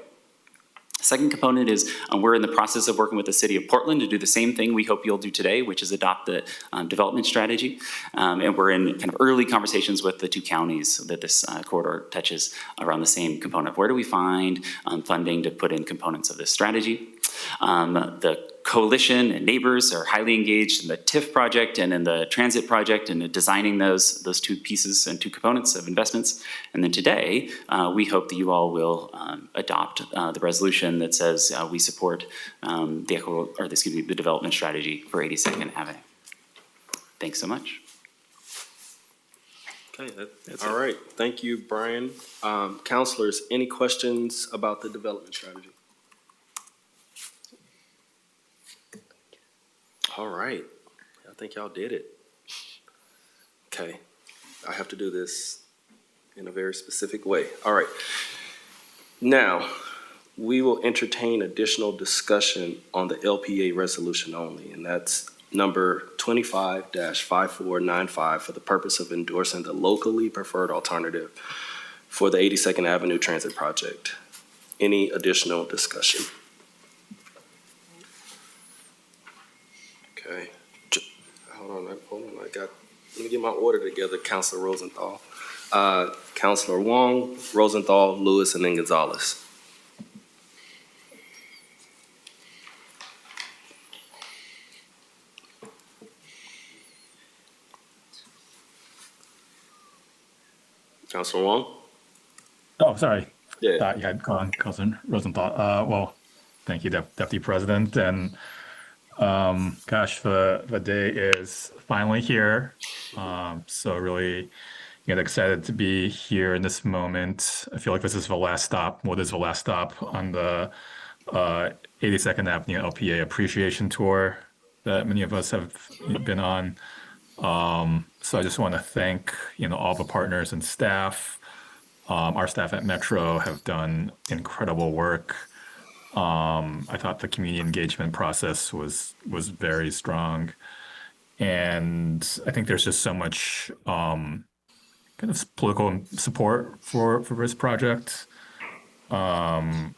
Second component is we're in the process of working with the city of Portland to do the same thing we hope you'll do today, which is adopt the development strategy. And we're in kind of early conversations with the 2 counties that this corridor touches around the same component. Where do we find funding to put in components of this strategy? The coalition and neighbors are highly engaged in the TIF project and in the transit project and in designing those 2 pieces and 2 components of investments. And then today, we hope that you all will adopt the resolution that says we support the development strategy for 82nd Avenue. Thanks so much. Okay, all right. Thank you, Brian. Councilors, any questions about the development strategy? All right. I think y'all did it. Okay. I have to do this in a very specific way. All right. Now, we will entertain additional discussion on the LPA resolution only, and that's number 25-5495 for the purpose of endorsing the locally preferred alternative for the 82nd Avenue Transit Project. Any additional discussion? Okay. Hold on. Let me get my order together, Councilor Rosenthal. Councilor Wong, Rosenthal, Lewis, and then Gonzalez. Councilor Wong? Oh, sorry. Yeah. You had gone, Councilor Rosenthal. Well, thank you, Deputy President. And gosh, the day is finally here. So really excited to be here in this moment. I feel like this is the last stop. Well, this is the last stop on the 82nd Avenue LPA Appreciation Tour that many of us have been on. So I just want to thank, all the partners and staff. Our staff at Metro have done incredible work. I thought the community engagement process was very strong. And I think there's just so much kind of political support for this project. I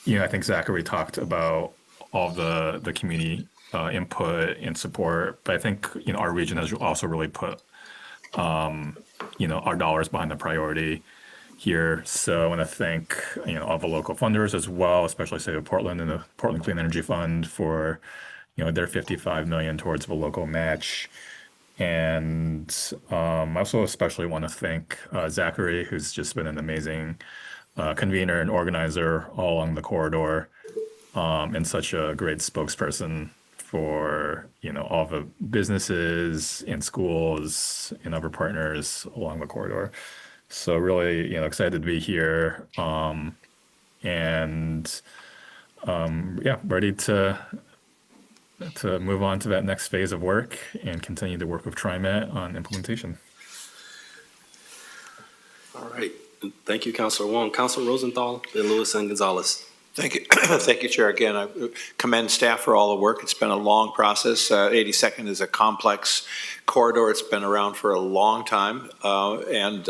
think Zachary talked about all the community input and support, but I think our region has also really put our dollars behind the priority here. So I want to thank all the local funders as well, especially City of Portland and the Portland Clean Energy Fund for their $55 million towards the local match. And I also especially want to thank Zachary, who's just been an amazing convener and organizer all along the corridor, and such a great spokesperson for all the businesses and schools and other partners along the corridor. So really excited to be here, and ready to move on to that next phase of work and continue to work with TriMet on implementation. All right. Thank you, Councilor Wong. Councilor Rosenthal, then Lewis and Gonzalez. Thank you. Thank you, Chair. Again, I commend staff for all the work. It's been a long process. 82nd is a complex corridor. It's been around for a long time, and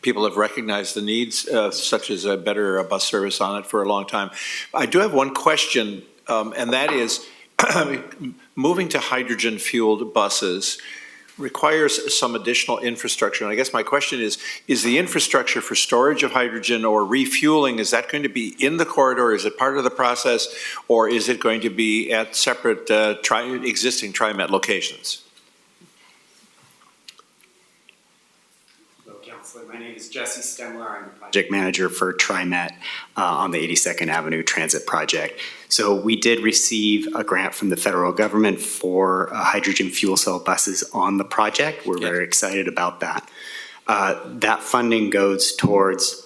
people have recognized the needs, such as a better bus service on it for a long time. I do have one question, and that is moving to hydrogen-fueled buses requires some additional infrastructure. And I guess my question is the infrastructure for storage of hydrogen or refueling, is that going to be in the corridor? Is it part of the process? Or is it going to be at separate existing TriMet locations? Hello, Councilor. My name is Jesse Stemler. I'm the project manager for TriMet on the 82nd Avenue Transit Project. So we did receive a grant from the federal government for hydrogen fuel cell buses on the project. We're very excited about that. That funding goes towards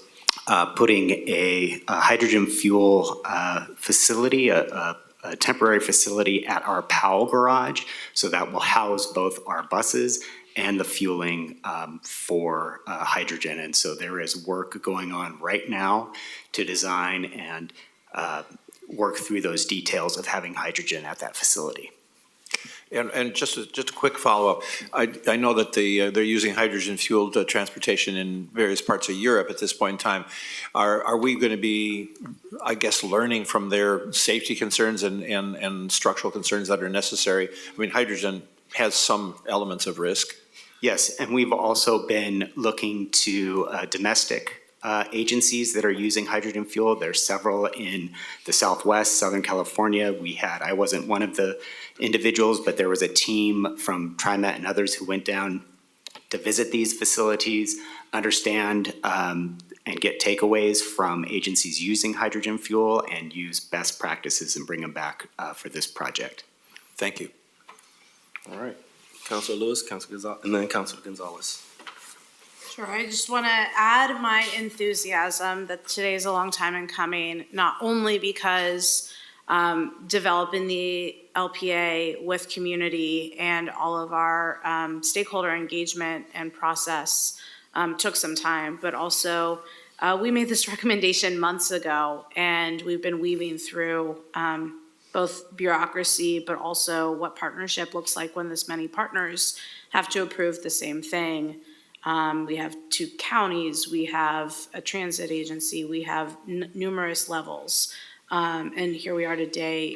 putting a hydrogen fuel facility, a temporary facility at our Powell garage. So that will house both our buses and the fueling for hydrogen. And so there is work going on right now to design and work through those details of having hydrogen at that facility. And just a quick follow-up. I know that they're using hydrogen-fueled transportation in various parts of Europe at this point in time. Are we going to be, I guess, learning from their safety concerns and structural concerns that are necessary? I mean, hydrogen has some elements of risk. Yes, and we've also been looking to domestic agencies that are using hydrogen fuel. There's several in the Southwest, Southern California. I wasn't one of the individuals, but there was a team from TriMet and others who went down to visit these facilities, understand and get takeaways from agencies using hydrogen fuel and use best practices and bring them back for this project. Thank you. All right. Councilor Lewis, Councilor Gonzalez, and then Councilor Gonzalez. Sure, I just want to add my enthusiasm that today is a long time in coming, not only because developing the LPA with community and all of our stakeholder engagement and process took some time, but also we made this recommendation months ago, and we've been weaving through both bureaucracy, but also what partnership looks like when this many partners have to approve the same thing. We have 2 counties, we have a transit agency, we have numerous levels. And here we are today,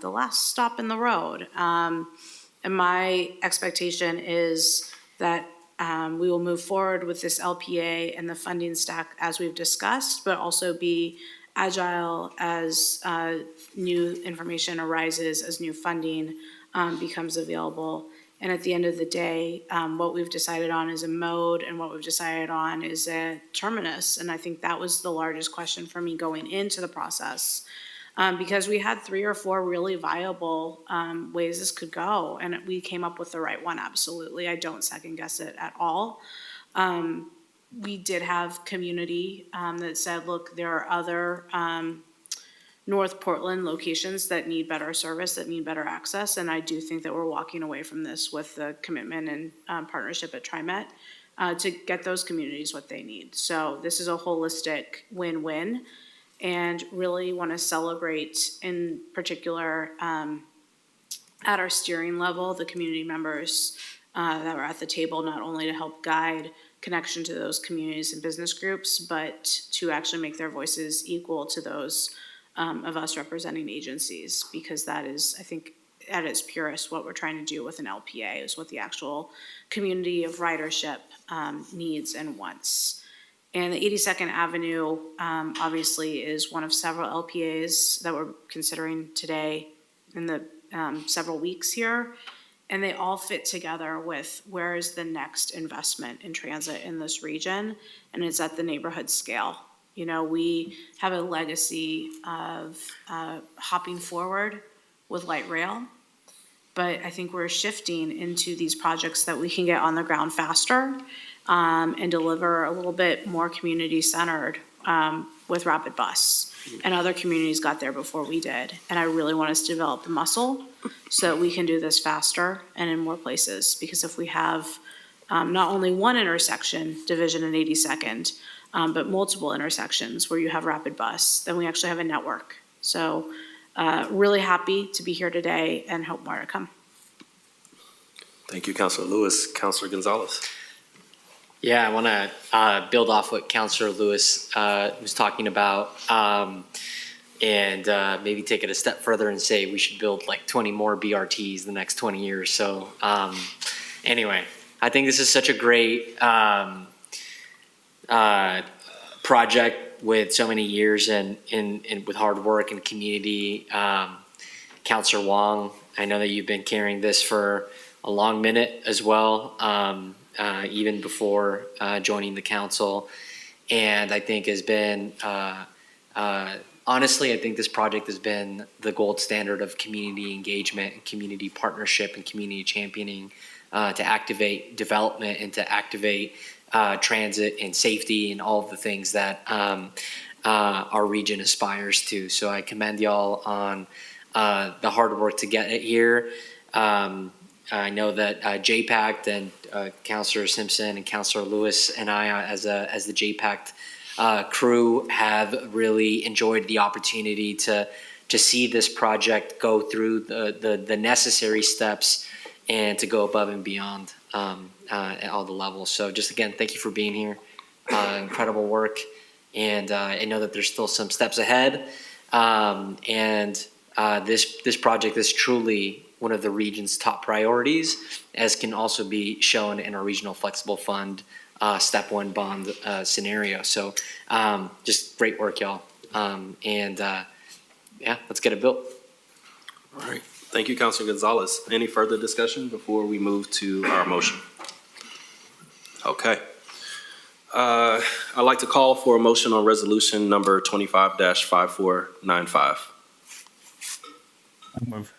the last stop in the road. And my expectation is that we will move forward with this LPA and the funding stack as we've discussed, but also be agile as new information arises, as new funding becomes available. And at the end of the day, what we've decided on is a mode, and what we've decided on is a terminus. And I think that was the largest question for me going into the process, because we had 3 or 4 really viable ways this could go, and we came up with the right one, absolutely. I don't second guess it at all. We did have community that said, look, there are other North Portland locations that need better service, that need better access. And I do think that we're walking away from this with the commitment and partnership at TriMet to get those communities what they need. So this is a holistic win-win, and really want to celebrate in particular at our steering level, the community members that were at the table, not only to help guide connection to those communities and business groups, but to actually make their voices equal to those of us representing agencies, because that is, I think, at its purest, what we're trying to do with an LPA is what the actual community of ridership needs and wants. And the 82nd Avenue obviously is one of several LPAs that we're considering today in the several weeks here. And they all fit together with where is the next investment in transit in this region, and it's at the neighborhood scale. You know, we have a legacy of hopping forward with light rail, but I think we're shifting into these projects that we can get on the ground faster and deliver a little bit more community-centered with Rapid Bus. And other communities got there before we did. And I really want us to develop the muscle so that we can do this faster and in more places. Because if we have not only one intersection, Division and 82nd, but multiple intersections where you have Rapid Bus, then we actually have a network. So really happy to be here today and hope more to come. Thank you, Councilor Lewis. Councilor Gonzalez. Yeah, I want to build off what Councilor Lewis was talking about, and maybe take it a step further and say we should build like 20 more BRTs the next 20 years. So anyway, I think this is such a great project with so many years and with hard work and community. Councilor Wong, I know that you've been carrying this for a long minute as well. Even before joining the council, and I think has been, honestly, I think this project has been the gold standard of community engagement and community partnership and community championing to activate development and to activate transit and safety and all of the things that our region aspires to. So I commend y'all on the hard work to get it here. I know that JPACT and Councilor Simpson and Councilor Lewis and I, as the JPACT crew, have really enjoyed the opportunity to see this project go through the necessary steps and to go above and beyond at all the levels. So just again, thank you for being here. Incredible work, and I know that there's still some steps ahead. This project is truly one of the region's top priorities, as can also be shown in our regional flexible fund step one bond scenario. So just great work, y'all. Yeah, let's get it built. All right. Thank you, Councilor Gonzalez. Any further discussion before we move to our motion? Okay. I'd like to call for a motion on resolution number 25-5495. I'll move.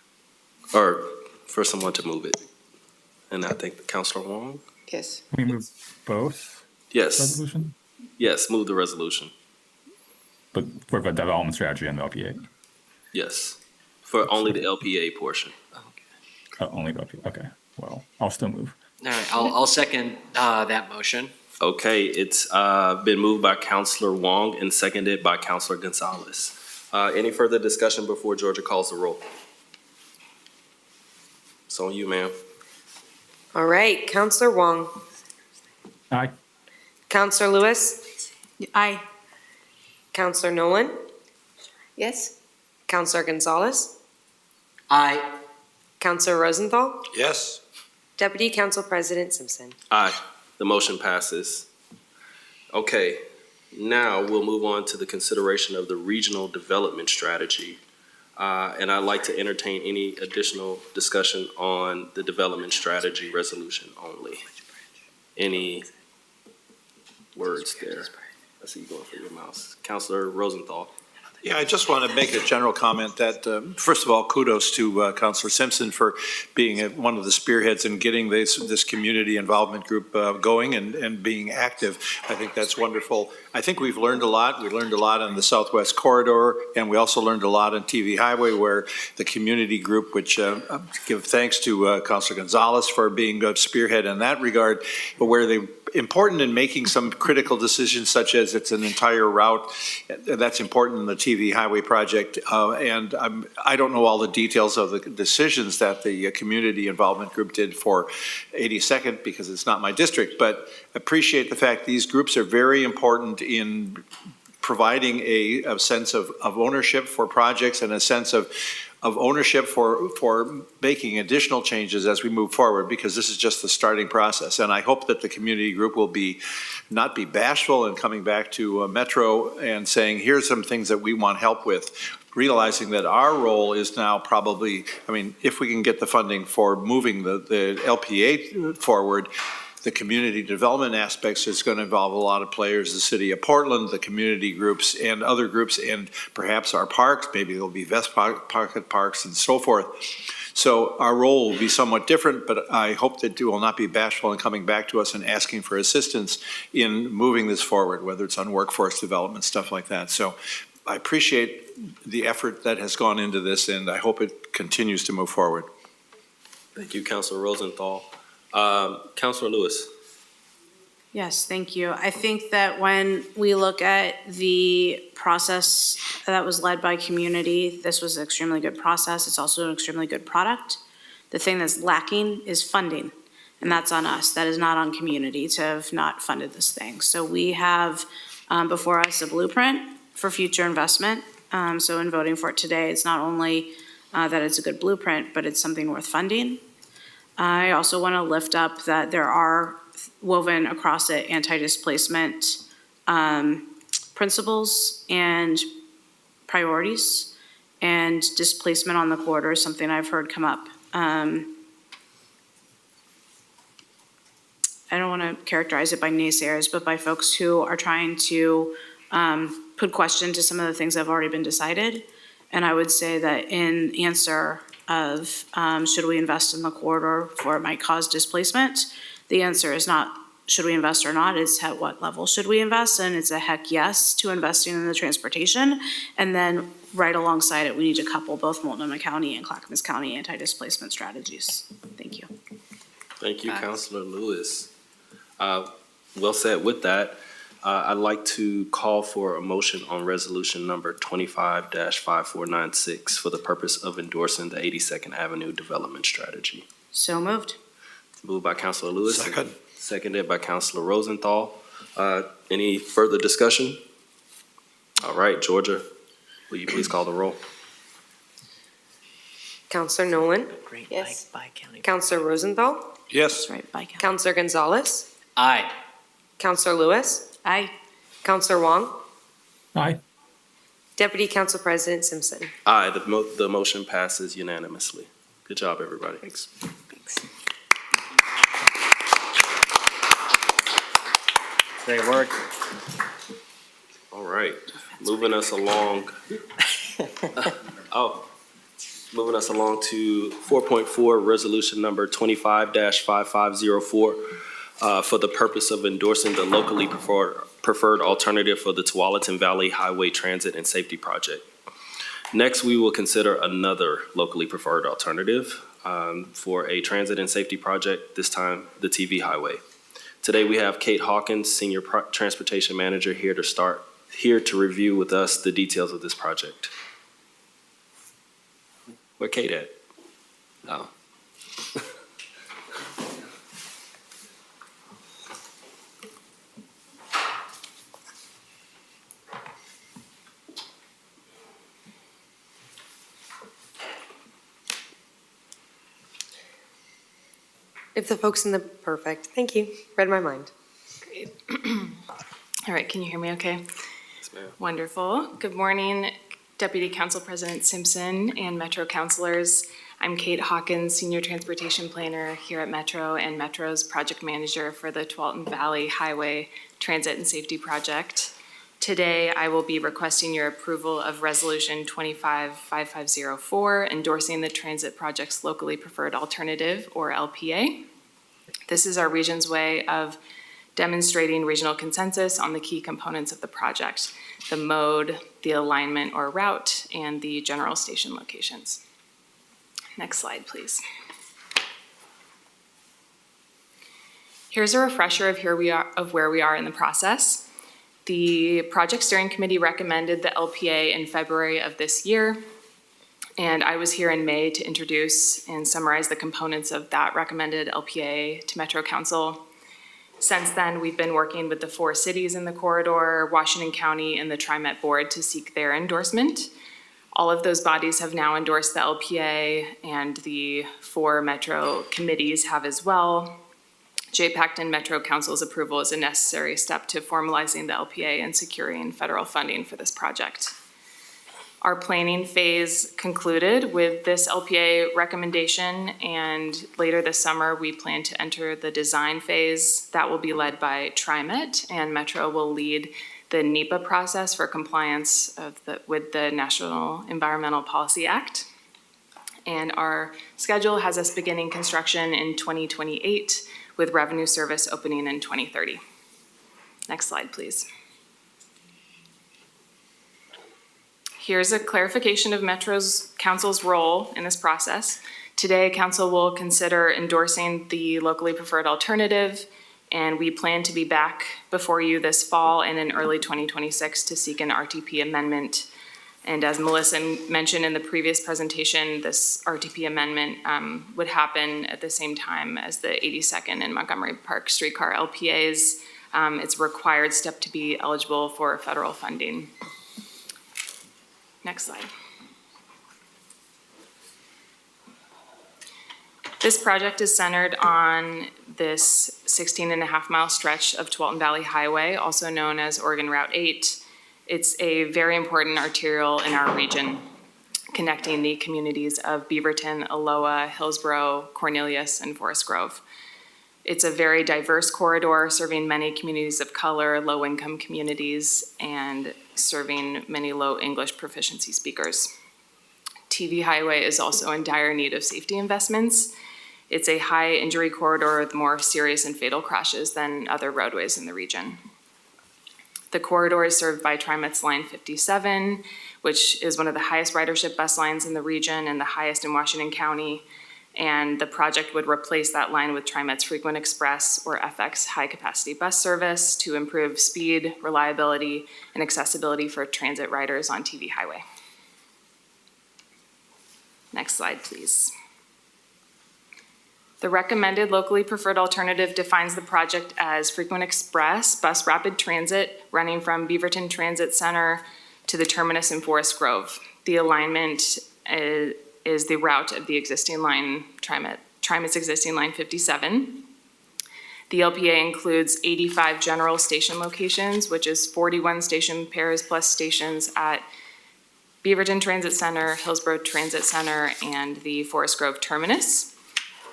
Or for someone to move it. And I think Councilor Wong? Yes. Can we move both Yes. resolution? Yes, move the resolution. But for the development strategy and the LPA? Yes. For only the LPA portion. Only the LPA, okay. Well, I'll still move. All right, I'll second that motion. Okay, it's been moved by Councilor Wong and seconded by Councilor Gonzalez. Any further discussion before Georgia calls the roll? It's on you, ma'am. All right, Councilor Wong. Aye. Councilor Lewis. Aye. Councilor Nolan. Yes. Councilor Gonzalez. Aye. Councilor Rosenthal. Yes. Deputy Council President Simpson. Aye. The motion passes. Okay, now we'll move on to the consideration of the regional development strategy. And I'd like to entertain any additional discussion on the development strategy resolution only. Any words there? I see you going for your mouse. Councilor Rosenthal. Yeah, I just want to make a general comment that, first of all, kudos to Councilor Simpson for being one of the spearheads in getting this community involvement group going and being active. I think that's wonderful. I think we've learned a lot. We learned a lot on the Southwest Corridor, and we also learned a lot on TV Highway, where the community group, which give thanks to Councilor Gonzalez for being a spearhead in that regard, but where they important in making some critical decisions, such as it's an entire route. That's important in the TV Highway project. And I don't know all the details of the decisions that the community involvement group did for 82nd because it's not my district, but appreciate the fact these groups are very important in providing a sense of ownership for projects and a sense of ownership for making additional changes as we move forward, because this is just the starting process. And I hope that the community group will not be bashful in coming back to Metro and saying, here's some things that we want help with, realizing that our role is now probably, I mean, if we can get the funding for moving the LPA forward, the community development aspects is going to involve a lot of players, the city of Portland, the community groups and other groups, and perhaps our parks, maybe there'll be Vest Pocket Parks and so forth. So our role will be somewhat different, but I hope that you will not be bashful in coming back to us and asking for assistance in moving this forward, whether it's on workforce development, stuff like that. So I appreciate the effort that has gone into this, and I hope it continues to move forward. Thank you, Councilor Rosenthal. Councilor Lewis. Yes, thank you. I think that when we look at the process that was led by community, this was an extremely good process. It's also an extremely good product. The thing that's lacking is funding, and that's on us. That is not on community to have not funded this thing. So we have before us a blueprint for future investment. So in voting for it today, it's not only that it's a good blueprint, but it's something worth funding. I also want to lift up that there are woven across it anti-displacement principles and priorities, and displacement on the corridor is something I've heard come up. I don't want to characterize it by naysayers, but by folks who are trying to put question to some of the things that have already been decided. And I would say that in answer of should we invest in the corridor for it might cause displacement, the answer is not should we invest or not, it's at what level should we invest, and it's a heck yes to investing in the transportation. And then right alongside it, we need to couple both Multnomah County and Clackamas County anti-displacement strategies. Thank you. Thank you, Councilor Lewis. Well said. With that, I'd like to call for a motion on resolution number 25-5496 for the purpose of endorsing the 82nd Avenue Development Strategy. So moved. Moved by Councilor Lewis. Second. Seconded by Councilor Rosenthal. Any further discussion? All right, Georgia, will you please call the roll? Councilor Nolan? Yes. Councilor Rosenthal? Yes. Right, bye, Council. Councilor Gonzalez? Aye. Councilor Lewis? Aye. Councilor Wong? Aye. Deputy Council President Simpson? Aye, the motion passes unanimously. Good job, everybody. Thanks. Great work. All right, moving us along. Moving us along to 4.4, resolution number 25-5504 for the purpose of endorsing the locally preferred alternative for the Tualatin Valley Highway Transit and Safety Project. Next, we will consider another locally preferred alternative for a transit and safety project, this time the TV Highway. Today, we have Kate Hawkins, Senior Transportation Manager, here to review with us the details of this project. Where Kate at? Oh. If the folks in the, perfect, thank you, read my mind. Great. All right, can you hear me okay? Yes, ma'am. Wonderful. Good morning, Deputy Council President Simpson and Metro Councilors. I'm Kate Hawkins, Senior Transportation Planner here at Metro and Metro's Project Manager for the Tualatin Valley Highway Transit and Safety Project. Today, I will be requesting your approval of Resolution 255504, endorsing the Transit Project's Locally Preferred Alternative, or LPA. This is our region's way of demonstrating regional consensus on the key components of the project: the mode, the alignment or route, and the general station locations. Next slide, please. Here's a refresher of where we are in the process. The Project Steering Committee recommended the LPA in February of this year, and I was here in May to introduce and summarize the components of that recommended LPA to Metro Council. Since then, we've been working with the 4 cities in the corridor, Washington County, and the TriMet Board to seek their endorsement. All of those bodies have now endorsed the LPA, and the 4 Metro committees have as well. JPACT and Metro Council's approval is a necessary step to formalizing the LPA and securing federal funding for this project. Our planning phase concluded with this LPA recommendation, and later this summer, we plan to enter the design phase. That will be led by TriMet, and Metro will lead the NEPA process for compliance with the National Environmental Policy Act. And our schedule has us beginning construction in 2028, with revenue service opening in 2030. Next slide, please. Here's a clarification of Metro's Council's role in this process. Today, Council will consider endorsing the locally preferred alternative, and we plan to be back before you this fall and in early 2026 to seek an RTP amendment. And as Melissa mentioned in the previous presentation, this RTP amendment would happen at the same time as the 82nd and Montgomery Park streetcar LPAs. It's a required step to be eligible for federal funding. Next slide. This project is centered on this 16.5-mile stretch of Tualatin Valley Highway, also known as Oregon Route 8. It's a very important arterial in our region, connecting the communities of Beaverton, Aloha, Hillsborough, Cornelius, and Forest Grove. It's a very diverse corridor, serving many communities of color, low-income communities, and serving many low English proficiency speakers. TV Highway is also in dire need of safety investments. It's a high injury corridor with more serious and fatal crashes than other roadways in the region. The corridor is served by TriMet's Line 57, which is one of the highest ridership bus lines in the region and the highest in Washington County. And the project would replace that line with TriMet's Frequent Express, or FX, high-capacity bus service to improve speed, reliability, and accessibility for transit riders on TV Highway. Next slide, please. The recommended locally preferred alternative defines the project as Frequent Express bus rapid transit running from Beaverton Transit Center to the terminus in Forest Grove. The alignment is the route of the existing line, TriMet's existing Line 57. The LPA includes 85 general station locations, which is 41 station pairs plus stations at Beaverton Transit Center, Hillsborough Transit Center, and the Forest Grove terminus.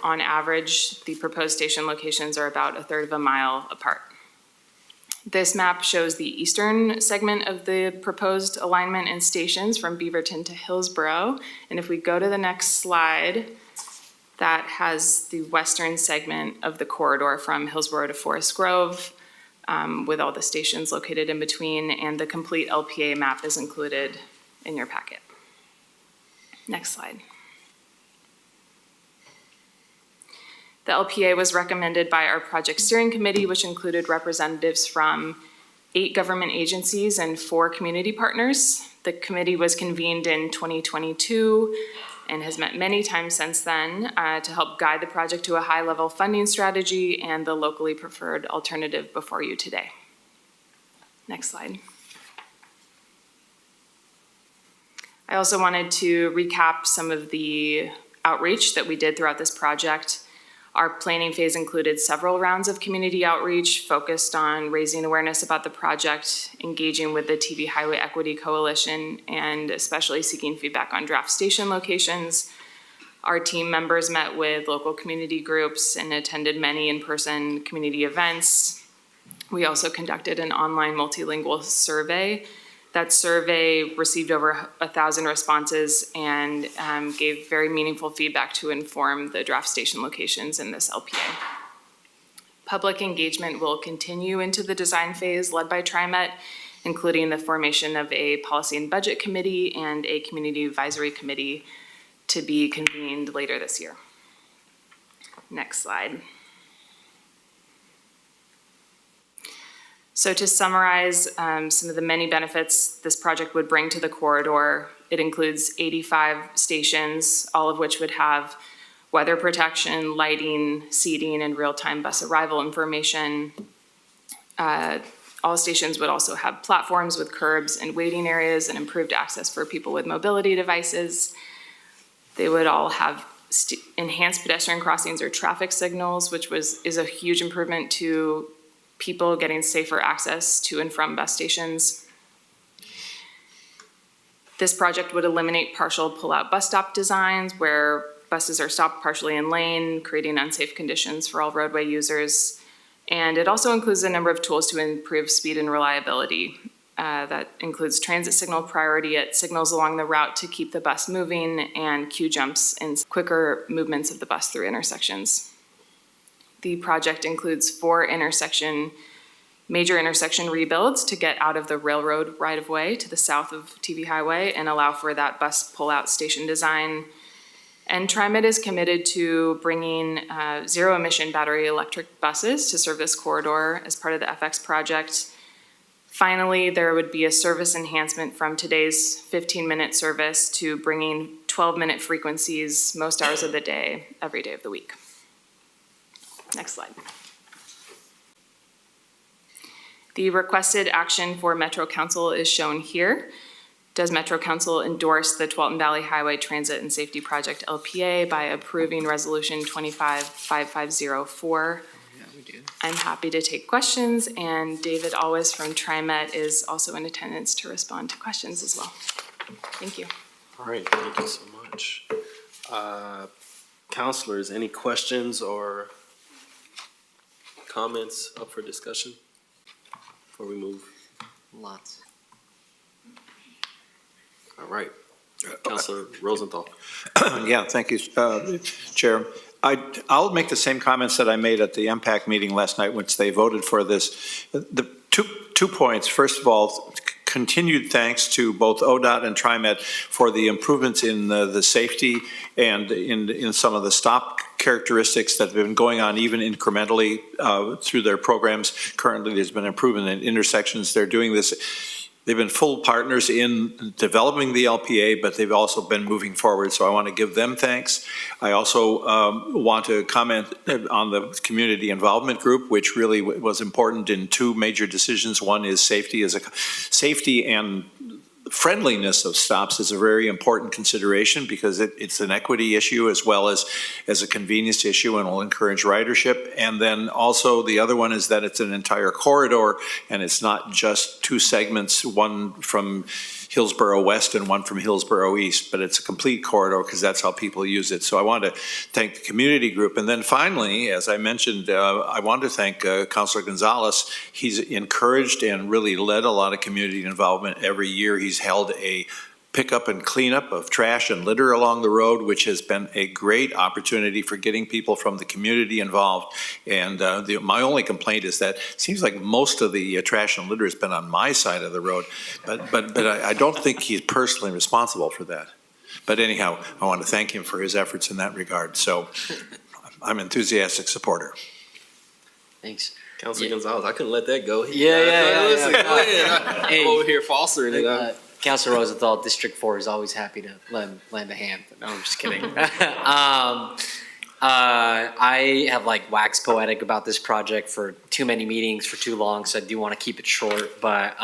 On average, the proposed station locations are about 1/3 of a mile apart. This map shows the eastern segment of the proposed alignment and stations from Beaverton to Hillsborough. And if we go to the next slide, that has the western segment of the corridor from Hillsborough to Forest Grove, with all the stations located in between, and the complete LPA map is included in your packet. Next slide. The LPA was recommended by our Project Steering Committee, which included representatives from 8 government agencies and 4 community partners. The committee was convened in 2022 and has met many times since then to help guide the project to a high-level funding strategy and the locally preferred alternative before you today. Next slide. I also wanted to recap some of the outreach that we did throughout this project. Our planning phase included several rounds of community outreach focused on raising awareness about the project, engaging with the TV Highway Equity Coalition, and especially seeking feedback on draft station locations. Our team members met with local community groups and attended many in-person community events. We also conducted an online multilingual survey. That survey received over 1,000 responses and gave very meaningful feedback to inform the draft station locations in this LPA. Public engagement will continue into the design phase led by TriMet, including the formation of a policy and budget committee and a community advisory committee to be convened later this year. Next slide. So to summarize some of the many benefits this project would bring to the corridor, it includes 85 stations, all of which would have weather protection, lighting, seating, and real-time bus arrival information. All stations would also have platforms with curbs and waiting areas and improved access for people with mobility devices. They would all have enhanced pedestrian crossings or traffic signals, which is a huge improvement to people getting safer access to and from bus stations. This project would eliminate partial pull-out bus stop designs where buses are stopped partially in lane, creating unsafe conditions for all roadway users. And it also includes a number of tools to improve speed and reliability. That includes transit signal priority at signals along the route to keep the bus moving and queue jumps and quicker movements of the bus through intersections. The project includes 4 major intersection rebuilds to get out of the railroad right-of-way to the south of TV Highway and allow for that bus pull-out station design. And TriMet is committed to bringing zero-emission battery electric buses to serve this corridor as part of the FX project. Finally, there would be a service enhancement from today's 15-minute service to bringing 12-minute frequencies most hours of the day, every day of the week. Next slide. The requested action for Metro Council is shown here. Does Metro Council endorse the Tualatin Valley Highway Transit and Safety Project LPA by approving Resolution 255504? Yeah, we do. I'm happy to take questions, and David Always from TriMet is also in attendance to respond to questions as well. Thank you. All right, thank you so much. Counselors, any questions or comments up for discussion before we move? Lots. All right. Councilor Rosenthal. Yeah, thank you, Chair. I'll make the same comments that I made at the MPAC meeting last night, which they voted for this. The two points. First of all, continued thanks to both ODOT and TriMet for the improvements in the safety and in some of the stop characteristics that have been going on even incrementally through their programs. Currently, there's been improvement in intersections. They're doing this. They've been full partners in developing the LPA, but they've also been moving forward, so I want to give them thanks. I also want to comment on the community involvement group, which really was important in 2 major decisions. One is safety and friendliness of stops is a very important consideration because it's an equity issue as well as a convenience issue and will encourage ridership. And then also the other one is that it's an entire corridor and it's not just 2 segments, one from Hillsborough West and one from Hillsborough East, but it's a complete corridor because that's how people use it. So I want to thank the community group. And then finally, as I mentioned, I want to thank Councilor Gonzalez. He's encouraged and really led a lot of community involvement. Every year he's held a pickup and cleanup of trash and litter along the road, which has been a great opportunity for getting people from the community involved. And my only complaint is that it seems like most of the trash and litter has been on my side of the road, but I don't think he's personally responsible for that. But anyhow, I want to thank him for his efforts in that regard. So I'm an enthusiastic supporter. Thanks. Councilor Gonzalez, I couldn't let that go. Yeah. Go ahead. I'm over here fostering it. Councilor Rosenthal, District 4 is always happy to lend a hand. But no, I'm just kidding. I have waxed poetic about this project for too many meetings for too long, so I do want to keep it short. But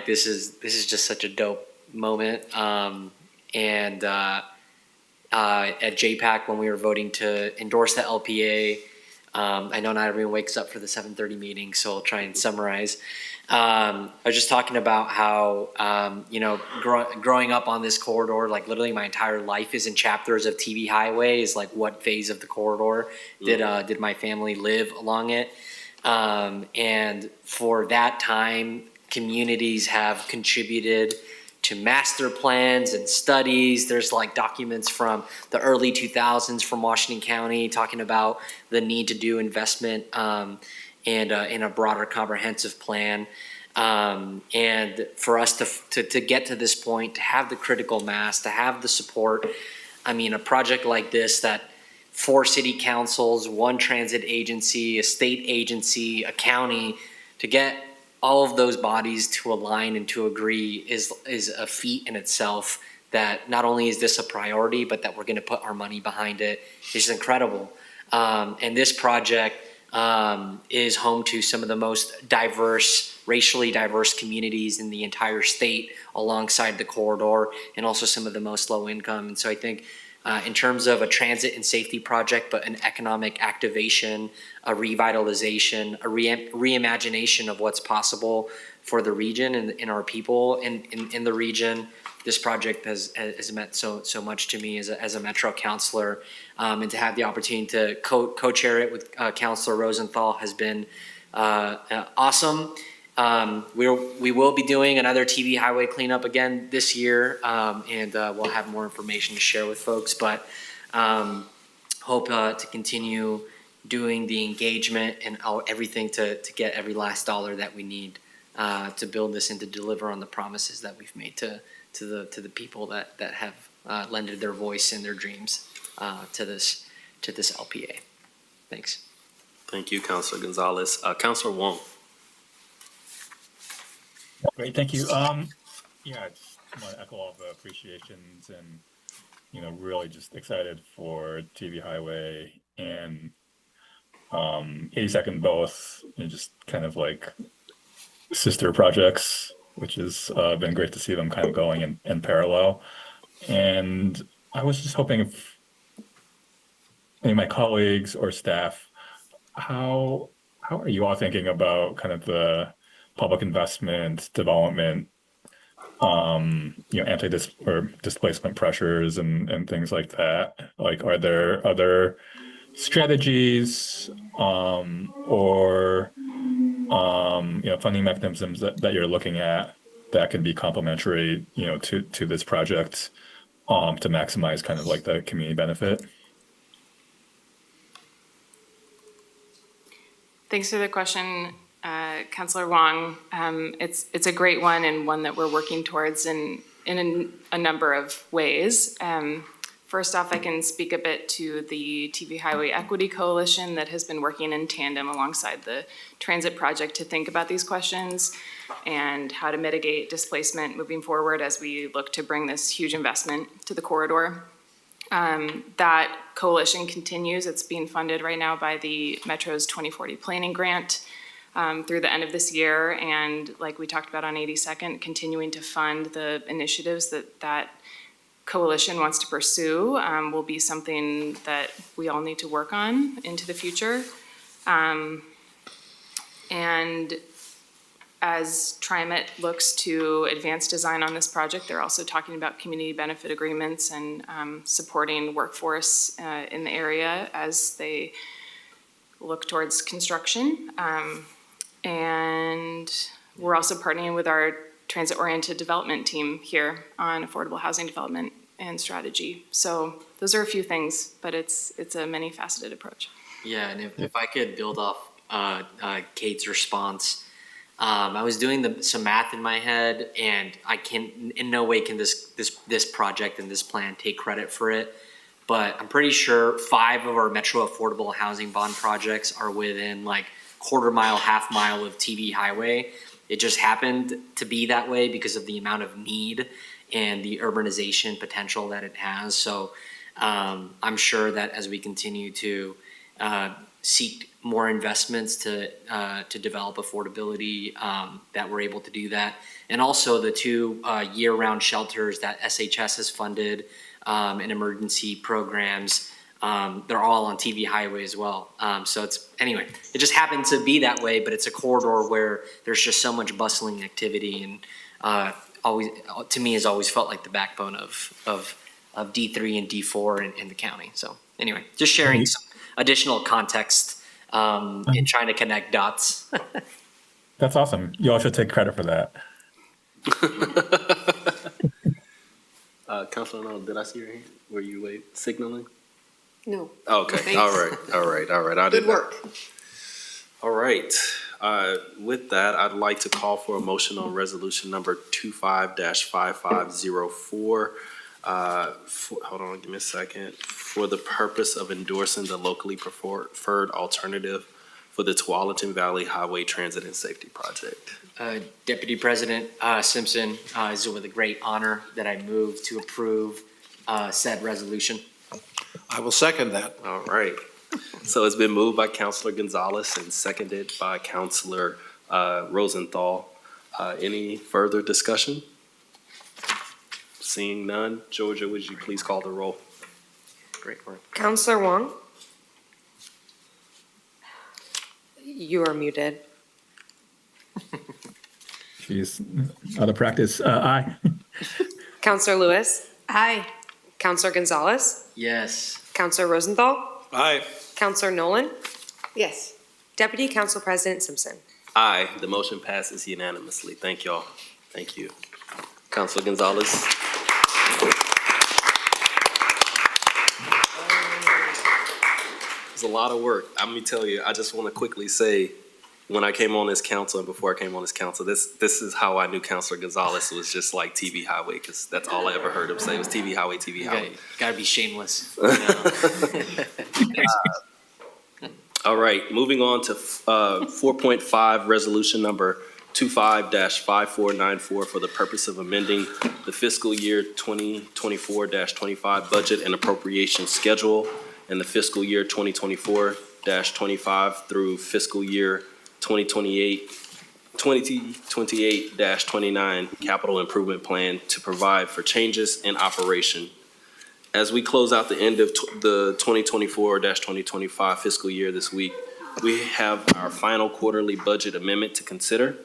this is just such a dope moment. At JPAC when we were voting to endorse the LPA, I know not everyone wakes up for the 7:30 meeting, so I'll try and summarize. I was just talking about how, growing up on this corridor, literally my entire life is in chapters of TV Highway is what phase of the corridor did my family live along it. And for that time, communities have contributed to master plans and studies. There's like documents from the early 2000s from Washington County talking about the need to do investment and in a broader comprehensive plan. And for us to get to this point, to have the critical mass, to have the support, I mean, a project like this that 4 city councils, 1 transit agency, a state agency, a county, to get all of those bodies to align and to agree is a feat in itself, that not only is this a priority, but that we're going to put our money behind it is incredible. And this project is home to some of the most diverse, racially diverse communities in the entire state alongside the corridor, and also some of the most low income. And so I think in terms of a transit and safety project, but an economic activation, a revitalization, a reimagination of what's possible for the region and our people in the region, this project has meant so much to me as a Metro councilor, and to have the opportunity to co-chair it with Councilor Rosenthal has been awesome. We will be doing another TV highway cleanup again this year, and we'll have more information to share with folks, but hope to continue doing the engagement and everything to get every last dollar that we need to build this and to deliver on the promises that we've made to the people that have lended their voice and their dreams to this LPA. Thanks. Thank you, Councilor Gonzalez. Councilor Wong. Great, thank you. I just want to echo all the appreciations and, really just excited for TV Highway and 82nd both, just kind of like sister projects, which has been great to see them kind of going in parallel. And I was just hoping if any of my colleagues or staff, how are you all thinking about kind of the public investment, development, displacement pressures and things like that? Like, are there other strategies or funding mechanisms that you're looking at that can be complementary, to this project to maximize kind of like the community benefit? Thanks for the question, Councilor Wong. It's a great one, and one that we're working towards in a number of ways. First off, I can speak a bit to the TV Highway Equity Coalition that has been working in tandem alongside the transit project to think about these questions and how to mitigate displacement moving forward as we look to bring this huge investment to the corridor. That coalition continues. It's being funded right now by the Metro's 2040 Planning Grant through the end of this year, and like we talked about on 82nd, continuing to fund the initiatives that coalition wants to pursue will be something that we all need to work on into the future. And as TriMet looks to advance design on this project, they're also talking about community benefit agreements and supporting workforce in the area as they look towards construction. And we're also partnering with our transit-oriented development team here on affordable housing development and strategy. So those are a few things, but it's a many-faceted approach. Yeah, and if I could build off Kate's response, I was doing some math in my head, and I can in no way can this project and this plan take credit for it. But I'm pretty sure 5 of our Metro affordable housing bond projects are within like quarter mile, half mile of TV Highway. It just happened to be that way because of the amount of need and the urbanization potential that it has. So I'm sure that as we continue to seek more investments to develop affordability, that we're able to do that. And also the 2 year-round shelters that SHS has funded and emergency programs, they're all on TV Highway as well. So it just happened to be that way, but it's a corridor where there's just so much bustling activity, and always, to me, has always felt like the backbone of D3 and D4 in the county. So anyway, just sharing some additional context in trying to connect dots. That's awesome. You all should take credit for that. Councilor Arnold, did I see your hand? Were you signaling? No. Okay, Thanks. all right. I Good did work. All right. With that, I'd like to call for a motion on resolution number 25-5504. Hold on, give me a second. For the purpose of endorsing the locally preferred alternative for the Tualatin Valley Highway Transit and Safety Project. Deputy President Simpson, it's with a great honor that I move to approve said resolution. I will second that. All right. So it's been moved by Councilor Gonzalez and seconded by Councilor Rosenthal. Any further discussion? Seeing none, Georgia, would you please call the roll? Great work. Counselor Wong? You are muted. She's out of practice. Aye. Counselor Lewis? Aye. Counselor Gonzalez? Yes. Counselor Rosenthal? Aye. Counselor Nolan? Yes. Deputy Council President Simpson? Aye, the motion passes unanimously. Thank y'all. Thank you. Councilor Gonzalez. It's a lot of work. Let me tell you, I just want to quickly say, when I came on this council and before I came on this council, this is how I knew Councilor Gonzalez was just like TV Highway, because that's all I ever heard him say was TV Highway, TV Highway. Gotta be shameless. All right, moving on to 4.5, resolution number 25-5494 for the purpose of amending the fiscal year 2024-25 budget and appropriation schedule and the fiscal year 2024-25 through fiscal year 2028-29 capital improvement plan to provide for changes in operation. As we close out the end of the 2024-2025 fiscal year this week, we have our final quarterly budget amendment to consider.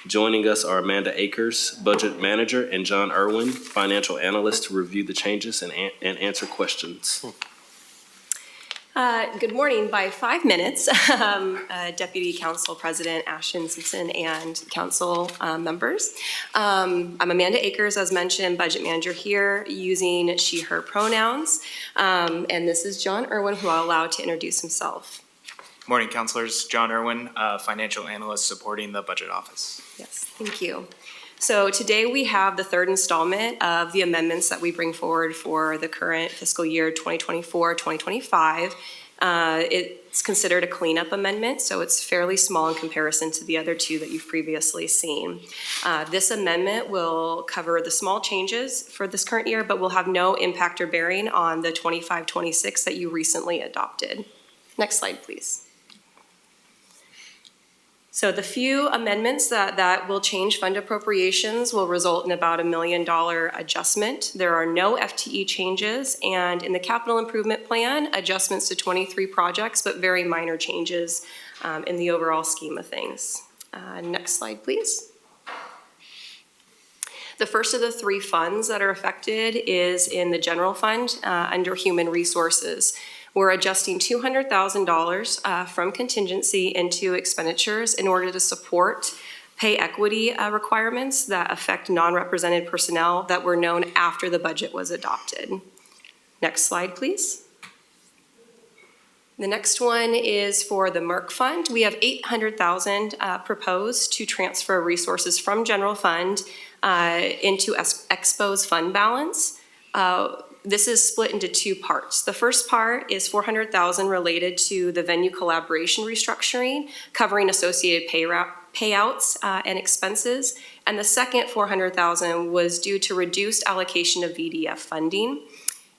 Joining us are Amanda Akers, Budget Manager, and John Irwin, Financial Analyst, to review the changes and answer questions. Good morning. By 5 minutes, Deputy Council President Ashton Simpson and council members. I'm Amanda Akers, as mentioned, Budget Manager here, using she, her pronouns. And this is John Irwin, who I'll allow to introduce himself. Morning, councilors. John Irwin, Financial Analyst supporting the Budget Office. Yes, thank you. So today we have the third installment of the amendments that we bring forward for the current fiscal year 2024-2025. It's considered a cleanup amendment, so it's fairly small in comparison to the other two that you've previously seen. This amendment will cover the small changes for this current year, but will have no impact or bearing on the 25-26 that you recently adopted. Next slide, please. So the few amendments that will change fund appropriations will result in about $1 million adjustment. There are no FTE changes, and in the capital improvement plan, adjustments to 23 projects, but very minor changes in the overall scheme of things. Next slide, please. The first of the three funds that are affected is in the general fund under human resources. We're adjusting $200,000 from contingency into expenditures in order to support pay equity requirements that affect non-represented personnel that were known after the budget was adopted. Next slide, please. The next one is for the MERC fund. We have $800,000 proposed to transfer resources from general fund into Expo's fund balance. This is split into two parts. The first part is $400,000 related to the venue collaboration restructuring, covering associated payouts and expenses. And the second $400,000 was due to reduced allocation of VDF funding.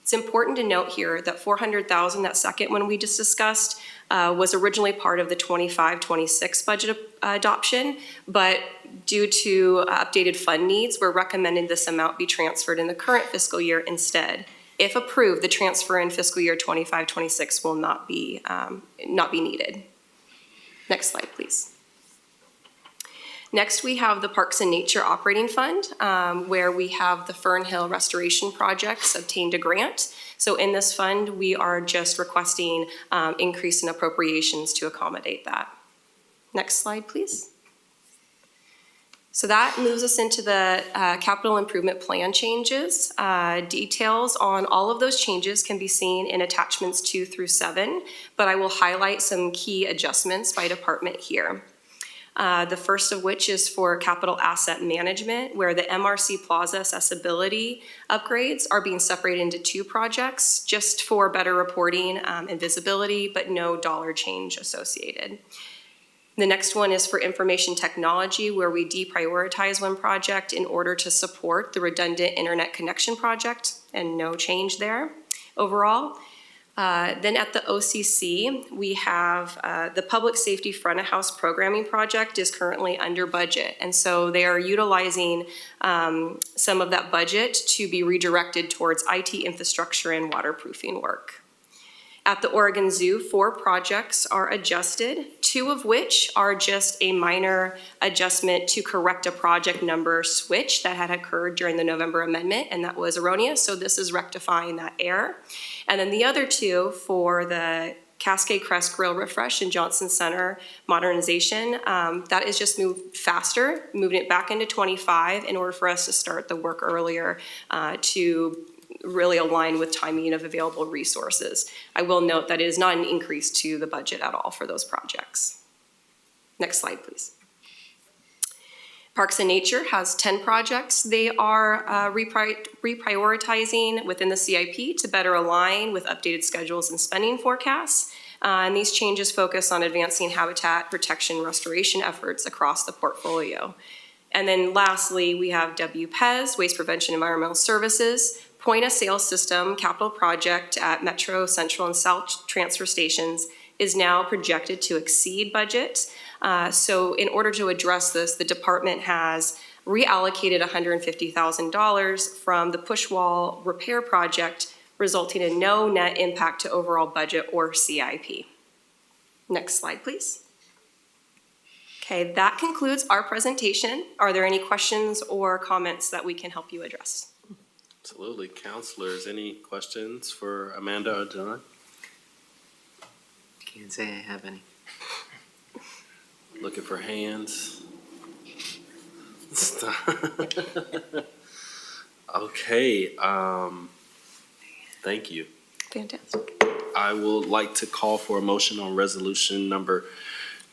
It's important to note here that $400,000, that second one we just discussed, was originally part of the 25-26 budget adoption, but due to updated fund needs, we're recommending this amount be transferred in the current fiscal year instead. If approved, the transfer in fiscal year 25-26 will not be needed. Next slide, please. Next, we have the Parks and Nature Operating Fund, where we have the Fern Hill Restoration Projects obtained a grant. So in this fund, we are just requesting increase in appropriations to accommodate that. Next slide, please. So that moves us into the capital improvement plan changes. Details on all of those changes can be seen in attachments 2 through 7, but I will highlight some key adjustments by department here. The first of which is for capital asset management, where the MRC Plaza accessibility upgrades are being separated into 2 projects, just for better reporting and visibility, but no dollar change associated. The next one is for information technology, where we deprioritize one project in order to support the redundant internet connection project, and no change there overall. Then at the OCC, we have the Public Safety Front of House Programming Project is currently under budget. And so they are utilizing some of that budget to be redirected towards IT infrastructure and waterproofing work. At the Oregon Zoo, 4 projects are adjusted, 2 of which are just a minor adjustment to correct a project number switch that had occurred during the November amendment, and that was erroneous, so this is rectifying that error. And then the other 2 for the Cascade Crest Grill refresh and Johnson Center modernization, that is just moved faster, moving it back into 25 in order for us to start the work earlier to really align with timing of available resources. I will note that it is not an increase to the budget at all for those projects. Next slide, please. Parks and Nature has 10 projects. They are reprioritizing within the CIP to better align with updated schedules and spending forecasts. And these changes focus on advancing habitat protection restoration efforts across the portfolio. And then lastly, we have WPES, Waste Prevention Environmental Services, Point of Sale System capital project at Metro, Central, and South transfer stations is now projected to exceed budget. So in order to address this, the department has reallocated $150,000 from the push wall repair project, resulting in no net impact to overall budget or CIP. Next slide, please. Okay, that concludes our presentation. Are there any questions or comments that we can help you address? Absolutely. Counselors, any questions for Amanda or John? Can't say I have any. Looking for hands. Okay, thank you. Fantastic. I would like to call for a motion on resolution number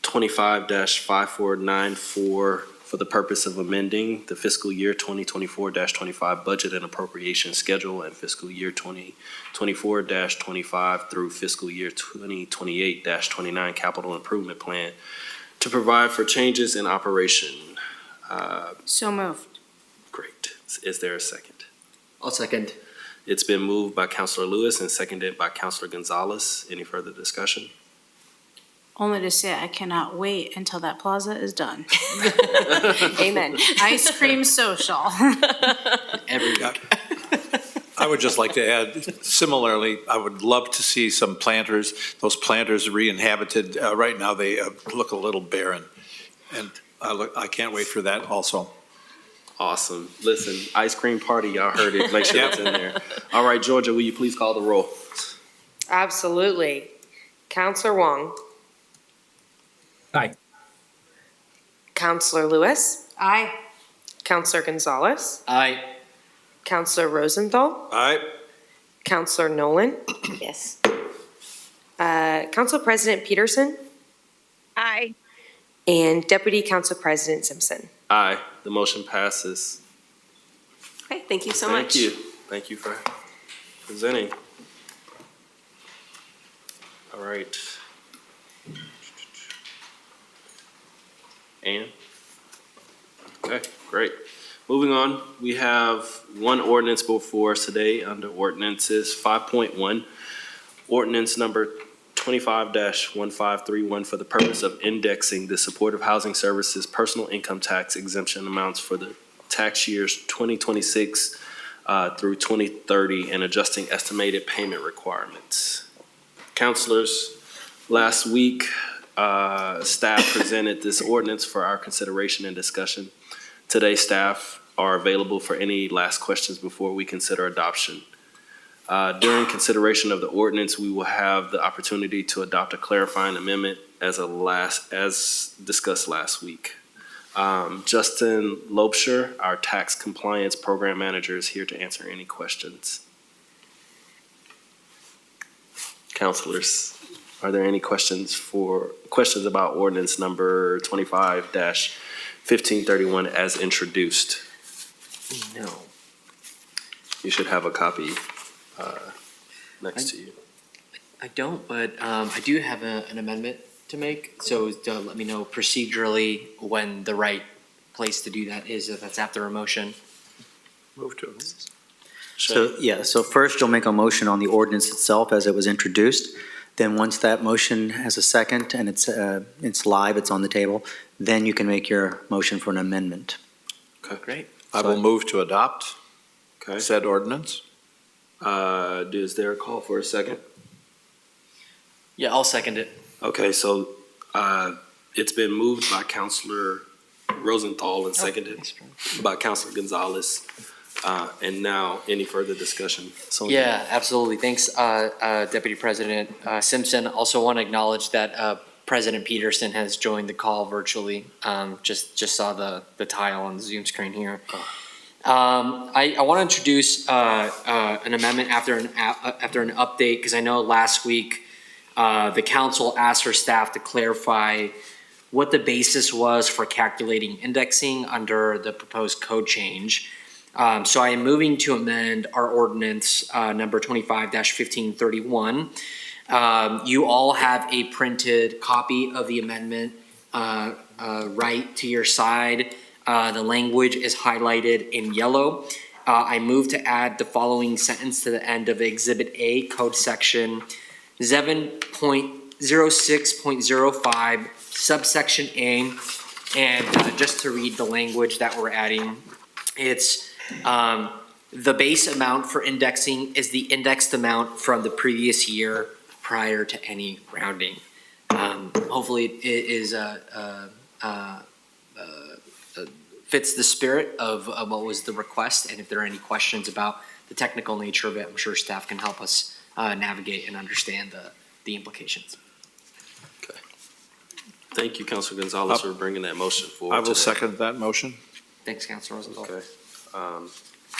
25-5494 for the purpose of amending the fiscal year 2024-25 budget and appropriation schedule and fiscal year 2024-25 through fiscal year 2028-29 capital improvement plan to provide for changes in operation. So moved. Great. Is there a second? I'll second. It's been moved by Councilor Lewis and seconded by Councilor Gonzalez. Any further discussion? Only to say I cannot wait until that plaza is done. Amen. Ice cream social. Every week. I would just like to add, similarly, I would love to see some planters, those planters re-inhabited. Right now, they look a little barren. And I can't wait for that also. Awesome. Listen, ice cream party, y'all heard it. Make sure it's in there. All right, Georgia, will you please call the roll? Absolutely. Counselor Wong. Aye. Counselor Lewis. Aye. Counselor Gonzalez. Aye. Counselor Rosenthal. Aye. Counselor Nolan. Yes. Council President Peterson. Aye. And Deputy Council President Simpson. Aye. The motion passes. Okay, thank you so much. Thank you. Thank you for presenting. All right. Ann? Okay, great. Moving on, we have one ordinance before us today under ordinances 5.1. Ordinance number 25-1531 for the purpose of indexing the supportive housing services personal income tax exemption amounts for the tax years 2026 through 2030 and adjusting estimated payment requirements. Councilors, last week Staff presented this ordinance for our consideration and discussion. Today, staff are available for any last questions before we consider adoption. During consideration of the ordinance, we will have the opportunity to adopt a clarifying amendment as discussed last week. Justin Lobsher, our tax compliance program manager, is here to answer any questions. Counselors, are there any questions about ordinance number 25-1531 as introduced? No. You should have a copy next to you. I don't, but I do have an amendment to make, so let me know procedurally when the right place to do that is, if that's after a motion. Move to. So first you'll make a motion on the ordinance itself as it was introduced. Then once that motion has a second and it's live, it's on the table, then you can make your motion for an amendment. Okay, great. I will move to adopt said ordinance. Is there a call for a second? Yeah, I'll second it. Okay, so it's been moved by Counselor Rosenthal and seconded by Counselor Gonzalez. And now, any further discussion? Sonia? Yeah, absolutely. Thanks, Deputy President Simpson. Also want to acknowledge that President Peterson has joined the call virtually. Just saw the tile on the Zoom screen here. I want to introduce an amendment after an update, because I know last week the council asked for staff to clarify what the basis was for calculating indexing under the proposed code change. So I am moving to amend our ordinance number 25-1531. You all have a printed copy of the amendment right to your side. The language is highlighted in yellow. I move to add the following sentence to the end of Exhibit A, Code Section 7.06.05, subsection A. And just to read the language that we're adding, it's the base amount for indexing is the indexed amount from the previous year prior to any rounding. Hopefully it is fits the spirit of what was the request, and if there are any questions about the technical nature of it, I'm sure staff can help us navigate and understand the implications. Okay. Thank you, Councilor Gonzalez, for bringing that motion forward. I will second that motion. Thanks, Councilor Rosenthal. Okay.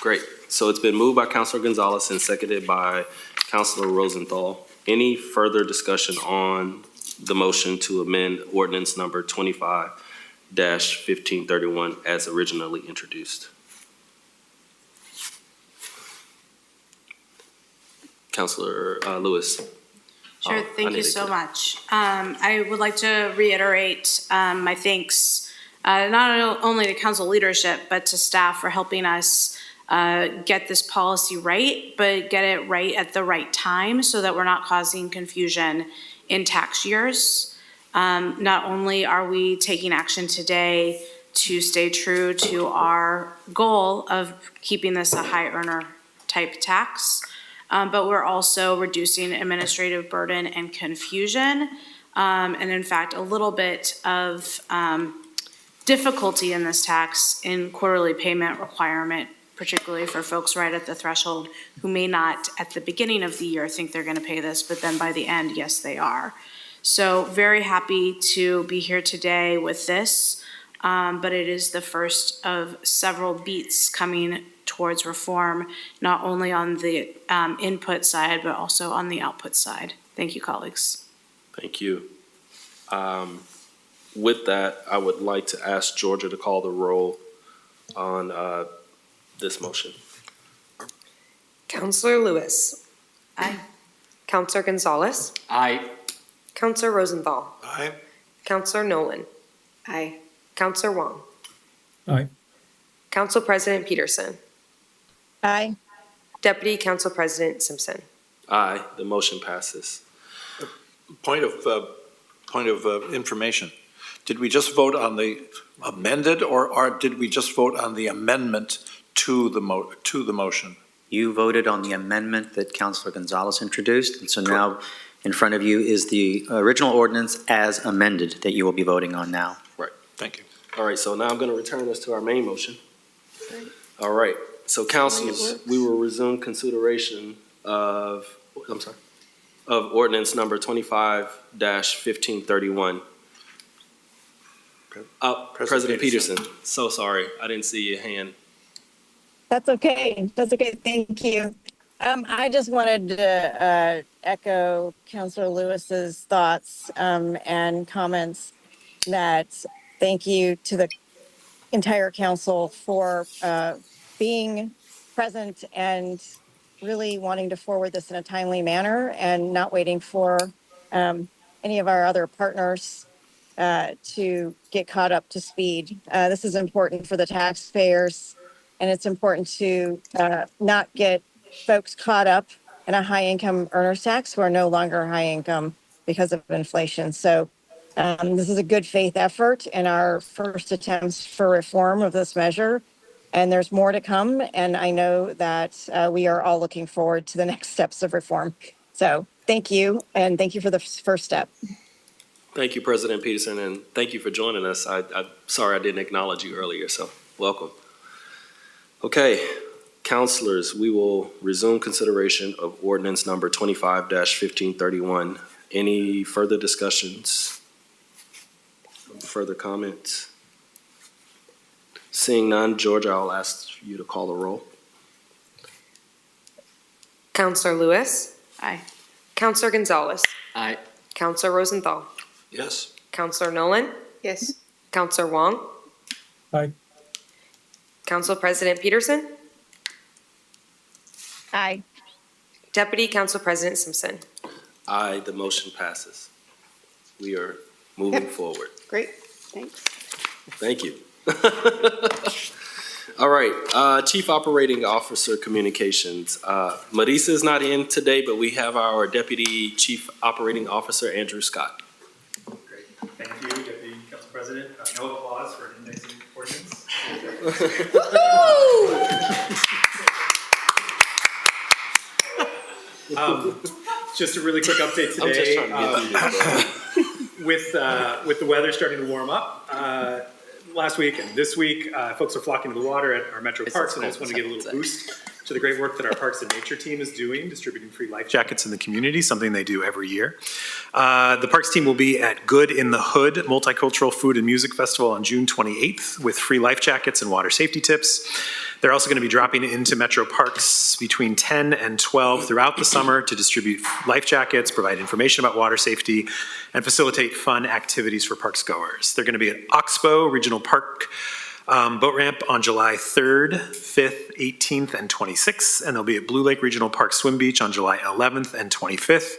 Great. So it's been moved by Councilor Gonzalez and seconded by Councilor Rosenthal. Any further discussion on the motion to amend ordinance number 25-1531 as originally introduced? Councilor Lewis. Sure, thank you so much. I would like to reiterate my thanks, not only to council leadership, but to staff for helping us get this policy right, but get it right at the right time so that we're not causing confusion in tax years. Not only are we taking action today to stay true to our goal of keeping this a high earner type tax, but we're also reducing administrative burden and confusion, and in fact, a little bit of difficulty in this tax in quarterly payment requirement, particularly for folks right at the threshold who may not at the beginning of the year think they're going to pay this, but then by the end, yes, they are. So very happy to be here today with this, but it is the first of several beats coming towards reform, not only on the input side, but also on the output side. Thank you, colleagues. Thank you. With that, I would like to ask Georgia to call the roll on this motion. Counselor Lewis. Aye. Counselor Gonzalez. Aye. Counselor Rosenthal. Aye. Counselor Nolan. Aye. Counselor Wong. Aye. Council President Peterson. Aye. Deputy Council President Simpson. Aye, the motion passes. Point of information. Did we just vote on the amended, or did we just vote on the amendment to the motion? You voted on the amendment that Councilor Gonzalez introduced, and so now In front of you is the original ordinance as amended that you will be voting on now. Right. Thank you. All right, so now I'm going to return us to our main motion. All right, so councilors, we will resume consideration of ordinance number 25-1531. President Peterson, so sorry, I didn't see your hand. That's okay. That's okay. Thank you. I just wanted to echo Councilor Lewis's thoughts and comments that thank you to the entire council for being present and really wanting to forward this in a timely manner and not waiting for any of our other partners to get caught up to speed. This is important for the taxpayers, and it's important to not get folks caught up in a high income earners tax who are no longer high income because of inflation. So this is a good faith effort in our first attempts for reform of this measure. And there's more to come. And I know that we are all looking forward to the next steps of reform. So thank you. And thank you for the first step. Thank you, President Peterson, and thank you for joining us. I'm sorry I didn't acknowledge you earlier, so welcome. Okay, councilors, we will resume consideration of ordinance number 25-1531. Any further discussions? Further comments? Seeing none, Georgia, I'll ask you to call the roll. Counselor Lewis. Aye. Counselor Gonzalez. Aye. Counselor Rosenthal. Yes. Counselor Nolan. Yes. Counselor Wong. Aye. Council President Peterson. Aye. Deputy Council President Simpson. Aye, the motion passes. We are moving forward. Great. Thanks. Thank you. All right, Chief Operating Officer Communications. Marisa is not in today, but we have our Deputy Chief Operating Officer, Andrew Scott. Great. Thank you, Deputy Council President. No applause for an indexing ordinance. Just a really quick update today. I'm just trying to get through this. With the weather starting to warm up, last week and this week, folks are flocking to the water at our metro parks, and I just want to give a little boost to the great work that our Parks and Nature team is doing, distributing free life jackets in the community, something they do every year. The Parks team will be at Good in the Hood Multicultural Food and Music Festival on June 28th with free life jackets and water safety tips. They're also going to be dropping into metro parks between 10 and 12 throughout the summer to distribute life jackets, provide information about water safety, and facilitate fun activities for parks goers. They're going to be at Oxbow Regional Park boat ramp on July 3rd, 5th, 18th, and 26th, and they'll be at Blue Lake Regional Park Swim Beach on July 11th and 25th,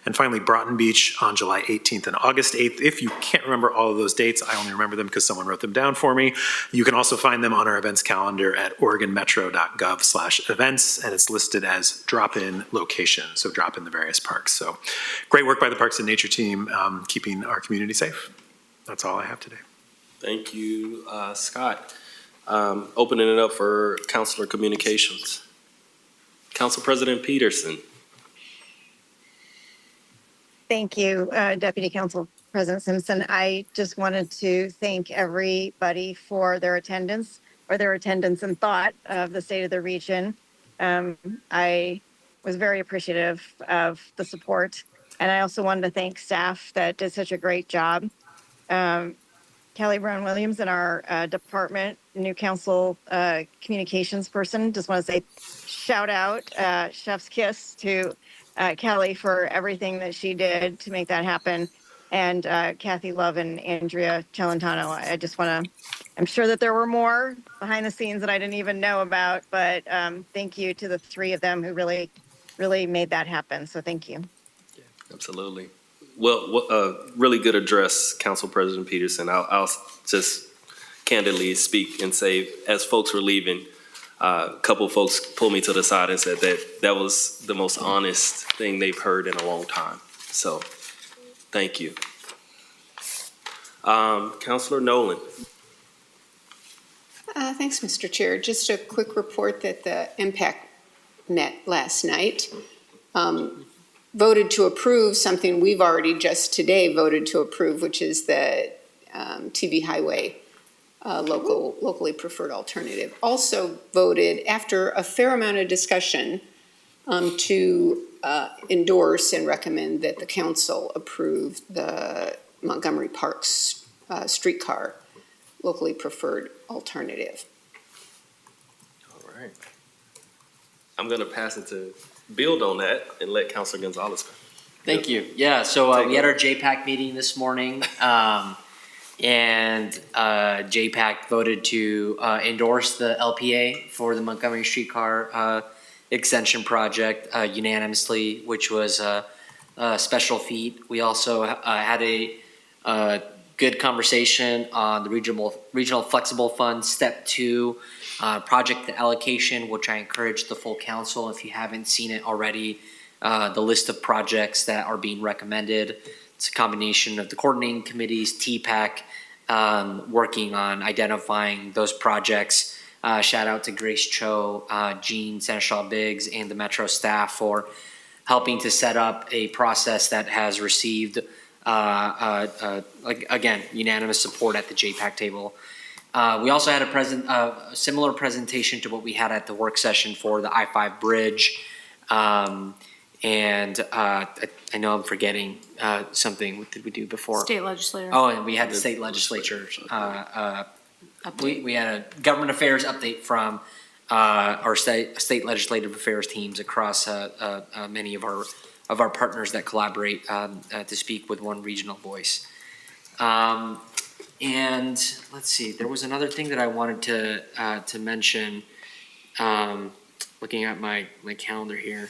and finally Broughton Beach on July 18th and August 8th. If you can't remember all of those dates, I only remember them because someone wrote them down for me. You can also find them on our events calendar at oregonmetro.gov/events, and it's listed as drop-in location, so drop in the various parks. So great work by the Parks and Nature team, keeping our community safe. That's all I have today. Thank you, Scott. Opening it up for Councilor Communications. Council President Peterson. Thank you, Deputy Council President Simpson. I just wanted to thank everybody for their attendance and thought of the state of the region. I was very appreciative of the support. And I also wanted to thank staff that did such a great job. Kelly Brown Williams in our department, new council communications person. Just want to say shout out, chef's kiss to Kelly for everything that she did to make that happen. And Kathy Love and Andrea Celentano. I just want to, I'm sure that there were more behind the scenes that I didn't even know about, but thank you to the three of them who really made that happen. So thank you. Yeah, absolutely. Well, really good address, Council President Peterson. I'll just candidly speak and say, as folks were leaving, a couple of folks pulled me to the side and said that was the most honest thing they've heard in a long time. So, thank you. Councilor Nolan. Thanks, Mr. Chair. Just a quick report that the impact met last night. voted to approve something we've already just today voted to approve, which is the TV highway locally preferred alternative. Also voted, after a fair amount of discussion, to endorse and recommend that the council approve the Montgomery Parks streetcar locally preferred alternative. All right. I'm going to pass it to build on that and let Councilor Gonzalez go. Thank you. Yeah, so we had our JPAC meeting this morning, and JPAC voted to endorse the LPA for the Montgomery Streetcar extension project unanimously, which was a special feat. We also had a good conversation on the regional flexible fund step 2 project allocation, which I encourage the full council, if you haven't seen it already, the list of projects that are being recommended. It's a combination of the coordinating committees, TPAC, working on identifying those projects. Shout out to Grace Cho, Jean Seneschal Biggs, and the Metro staff for helping to set up a process that has received, again, unanimous support at the JPAC table. We also had a similar presentation to what we had at the work session for the I-5 bridge. And I know I'm forgetting something. What did we do before? State legislature. Oh, and we had the state legislature. We had a government affairs update from our state legislative affairs teams across many of our partners that collaborate to speak with one regional voice. And let's see, there was another thing that I wanted to mention. Looking at my calendar here.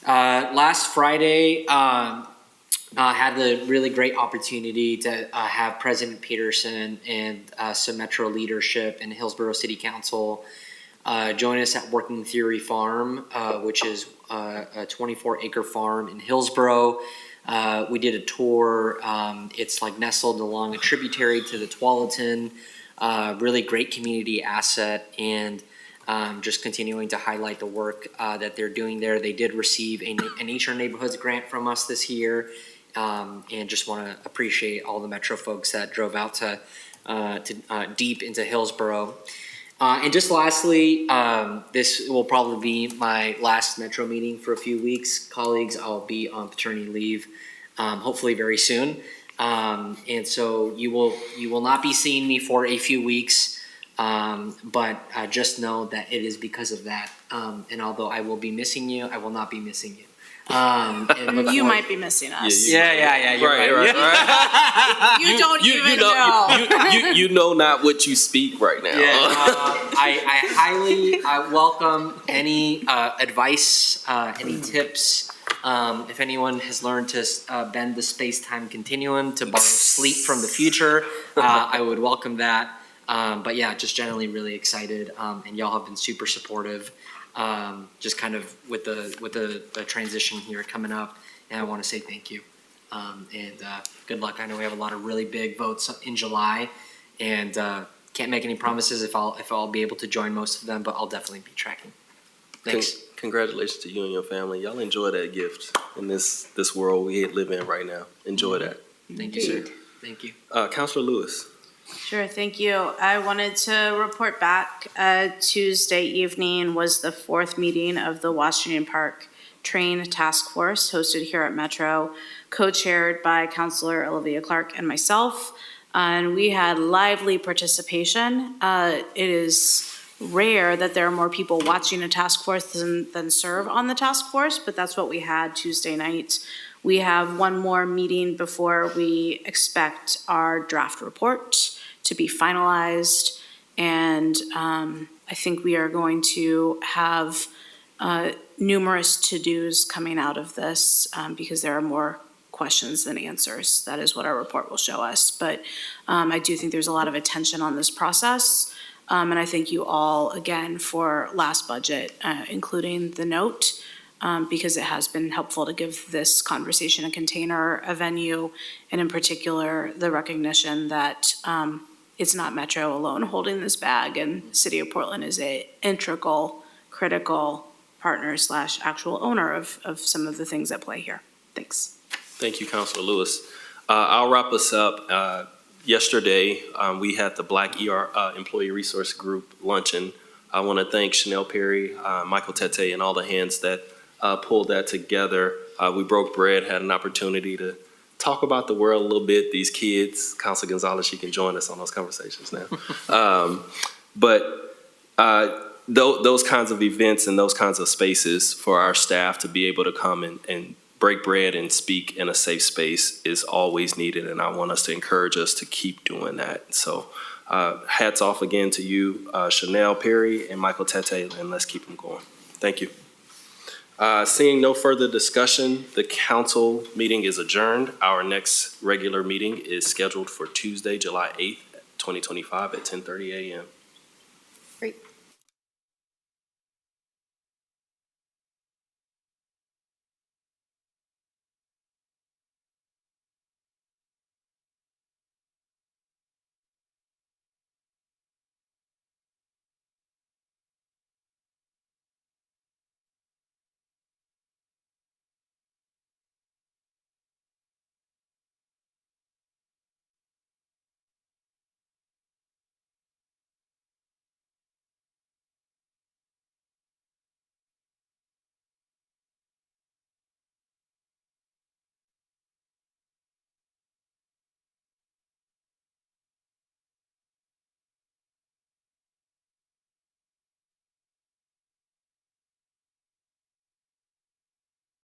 Last Friday, had the really great opportunity to have President Peterson and some Metro leadership and Hillsborough City Council join us at Working Theory Farm, which is a 24-acre farm in Hillsborough. We did a tour. It's like nestled along a tributary to the Tualatin. Really great community asset, and just continuing to highlight the work that they're doing there. They did receive a Nature Neighborhoods grant from us this year, and just want to appreciate all the Metro folks that drove out to deep into Hillsborough. And just lastly, this will probably be my last Metro meeting for a few weeks. Colleagues, I'll be on paternity leave, hopefully very soon. And so you will not be seeing me for a few weeks. But just know that it is because of that. And although I will be missing you, I will not be missing you. You might be missing us. Yeah. You're right. You don't even know. You know not what you speak right now. Yeah, I highly welcome any advice, any tips. If anyone has learned to bend the space-time continuum to borrow sleep from the future, I would welcome that. But yeah, just generally really excited, and y'all have been super supportive, just kind of with the transition here coming up, and I want to say thank you, and good luck. I know we have a lot of really big votes in July, and can't make any promises if I'll be able to join most of them, but I'll definitely be tracking. Thanks. Congratulations to you and your family. Y'all enjoy that gift in this world we live in right now. Enjoy that. Thank you, sir. Thank you. Councilor Lewis. Sure, thank you. I wanted to report back. Tuesday evening was the 4th meeting of the Washington Park Train Task Force hosted here at Metro, co-chaired by Councilor Olivia Clark and myself. And we had lively participation. It is rare that there are more people watching a task force than serve on the task force, but that's what we had Tuesday night. We have one more meeting before we expect our draft report to be finalized, and I think we are going to have numerous to-dos coming out of this because there are more questions than answers. That is what our report will show us, but I do think there's a lot of attention on this process, and I thank you all again for last budget, including the note, because it has been helpful to give this conversation a container, a venue, and in particular, the recognition that it's not Metro alone holding this bag, and City of Portland is a integral, critical partner / actual owner of some of the things at play here. Thanks. Thank you, Councilor Lewis. I'll wrap us up. Yesterday, we had the Black Employee Resource Group luncheon. I want to thank Chanel Perry, Michael Tete, and all the hands that pulled that together. We broke bread, had an opportunity to talk about the world a little bit. These kids, Councilor Gonzalez, she can join us on those conversations now. Those kinds of events and those kinds of spaces for our staff to be able to come and break bread and speak in a safe space is always needed, and I want us to encourage us to keep doing that. So hats off again to you, Chanel Perry and Michael Tete, and let's keep them going. Thank you. Seeing no further discussion, the council meeting is adjourned. Our next regular meeting is scheduled for Tuesday, July 8th, 2025 at 10:30 a.m. Great.